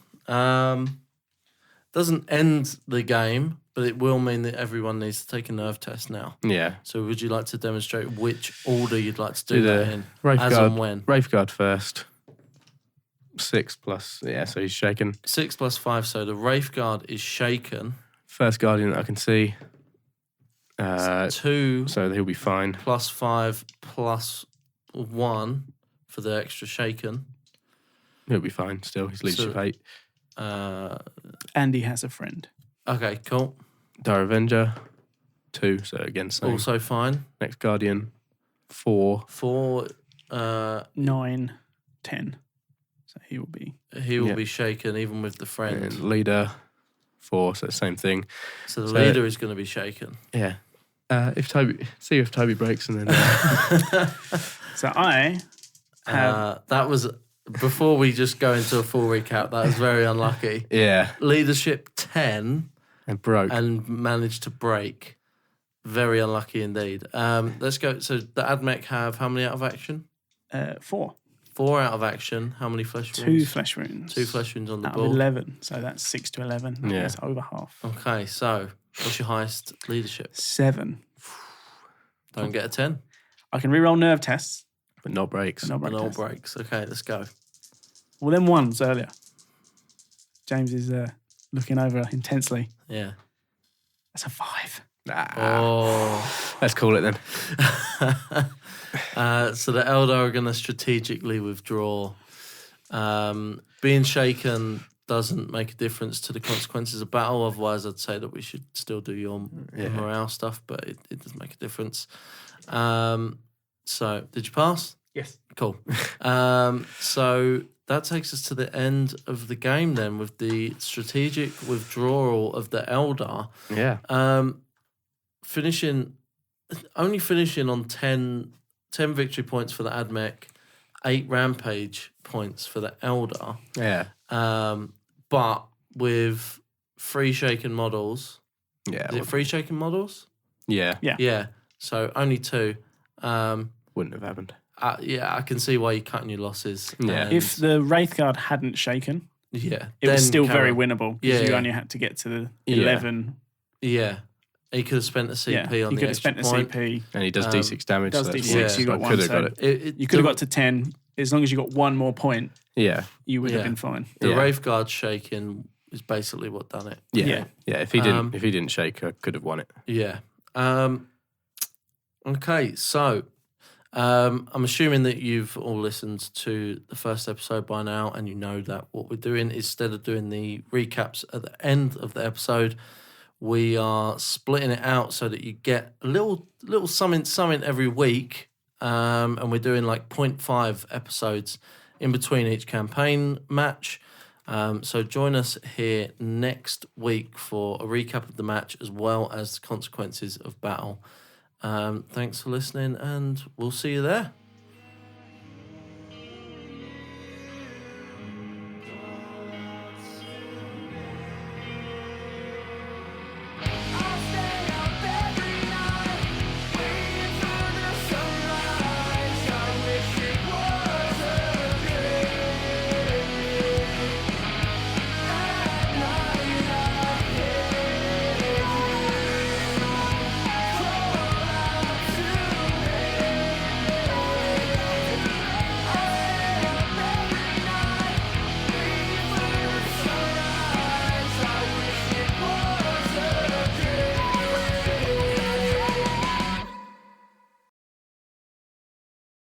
[SPEAKER 1] Doesn't end the game, but it will mean that everyone needs to take a nerve test now.
[SPEAKER 3] Yeah.
[SPEAKER 1] So would you like to demonstrate which order you'd like to do
[SPEAKER 3] Do
[SPEAKER 1] that
[SPEAKER 3] the
[SPEAKER 1] in? As
[SPEAKER 3] Wraithguard.
[SPEAKER 1] and when?
[SPEAKER 3] Wraithguard first. 6 plus, yeah, so he's shaken.
[SPEAKER 1] 6 plus 5, so the Wraith Guard is shaken.
[SPEAKER 3] First Guardian that I can see.
[SPEAKER 1] 2
[SPEAKER 3] So he'll be fine.
[SPEAKER 1] plus 5 plus 1 for the extra shaken.
[SPEAKER 3] He'll be fine still. He's leadership 8.
[SPEAKER 2] And he has a friend.
[SPEAKER 1] Okay, cool.
[SPEAKER 3] Dire Avenger, 2, so again, same.
[SPEAKER 1] Also fine.
[SPEAKER 3] Next Guardian, 4.
[SPEAKER 1] 4,
[SPEAKER 2] 9, 10. So he will be.
[SPEAKER 1] he will be shaken even with the friend.
[SPEAKER 3] And leader, 4, so same thing.
[SPEAKER 1] So the leader is going to be shaken.
[SPEAKER 3] Yeah. If Toby breaks and then...
[SPEAKER 2] So I have.
[SPEAKER 1] That was, before we just go into a full recap, that was very unlucky.
[SPEAKER 3] yeah.
[SPEAKER 1] Leadership 10
[SPEAKER 3] And broke.
[SPEAKER 1] and managed to break. Very unlucky indeed. Let's go. So the Ad Mech have how many out of action?
[SPEAKER 2] 4.
[SPEAKER 1] 4 out of action. How many flesh
[SPEAKER 2] 2
[SPEAKER 1] wounds?
[SPEAKER 2] flesh wounds.
[SPEAKER 1] 2 flesh wounds on the
[SPEAKER 2] out
[SPEAKER 1] board.
[SPEAKER 2] of 11. So that's 6 to 11.
[SPEAKER 3] Yeah.
[SPEAKER 2] That's over half.
[SPEAKER 1] Okay, so what's your highest leadership?
[SPEAKER 2] 7.
[SPEAKER 1] Don't get a 10.
[SPEAKER 2] I can reroll nerve tests.
[SPEAKER 3] But not breaks.
[SPEAKER 2] But not break
[SPEAKER 1] And all
[SPEAKER 2] tests.
[SPEAKER 1] breaks. Okay, let's go.
[SPEAKER 2] Well, them ones earlier. James is looking over intensely.
[SPEAKER 1] Yeah.
[SPEAKER 2] That's a 5.
[SPEAKER 1] Oh.
[SPEAKER 3] Let's call it then.
[SPEAKER 1] So the Eldar are going to strategically withdraw. Being shaken doesn't make a difference to the consequences of battle. Otherwise, I'd say that we should still do your morale stuff, but it doesn't make a difference. So, did you pass?
[SPEAKER 2] Yes.
[SPEAKER 1] Cool. So that takes us to the end of the game then with the strategic withdrawal of the Eldar.
[SPEAKER 3] Yeah.
[SPEAKER 1] Only finishing on 10 victory points for the Ad Mech, 8 rampage points for the Eldar.
[SPEAKER 3] Yeah.
[SPEAKER 1] But with 3 shaken models.
[SPEAKER 3] Yeah.
[SPEAKER 1] Is it 3 shaken models?
[SPEAKER 3] Yeah.
[SPEAKER 2] Yeah.
[SPEAKER 1] Yeah. So only 2.
[SPEAKER 3] Wouldn't have happened.
[SPEAKER 1] Yeah, I can see why you're cutting your losses.
[SPEAKER 3] Yeah.
[SPEAKER 1] And
[SPEAKER 2] If the Wraith Guard hadn't shaken,
[SPEAKER 1] yeah,
[SPEAKER 2] it was
[SPEAKER 1] then
[SPEAKER 2] still very
[SPEAKER 1] Karen-
[SPEAKER 2] winnable because
[SPEAKER 1] Yeah,
[SPEAKER 2] you
[SPEAKER 1] yeah.
[SPEAKER 2] only had to get to the
[SPEAKER 3] Yeah.
[SPEAKER 2] 11.
[SPEAKER 1] Yeah, he could have spent a CP
[SPEAKER 2] Yeah,
[SPEAKER 1] on
[SPEAKER 2] you
[SPEAKER 1] the
[SPEAKER 2] could have
[SPEAKER 1] extra
[SPEAKER 2] spent a
[SPEAKER 1] point.
[SPEAKER 2] CP.
[SPEAKER 3] And he does D6 damage.
[SPEAKER 2] does
[SPEAKER 3] so that's
[SPEAKER 2] D6,
[SPEAKER 3] why
[SPEAKER 1] you
[SPEAKER 2] got
[SPEAKER 3] I
[SPEAKER 2] one,
[SPEAKER 3] could have
[SPEAKER 2] so-
[SPEAKER 3] got it.
[SPEAKER 2] You could have got to 10. As long as you got one more point,
[SPEAKER 3] Yeah.
[SPEAKER 2] you would
[SPEAKER 1] Yeah.
[SPEAKER 2] have been fine.
[SPEAKER 1] The
[SPEAKER 3] Yeah.
[SPEAKER 1] Wraith Guard shaking is basically what done it.
[SPEAKER 3] Yeah.
[SPEAKER 2] Yeah.
[SPEAKER 3] Yeah. If he didn't shake, I could have won it.
[SPEAKER 1] Yeah. Okay, so I'm assuming that you've all listened to the first episode by now, and you know that what we're doing, instead of doing the recaps at the end of the episode, we are splitting it out so that you get a little something every week, and we're doing like 0.5 episodes in between each campaign match. So join us here next week for a recap of the match as well as the consequences of battle. Thanks for listening, and we'll see you there.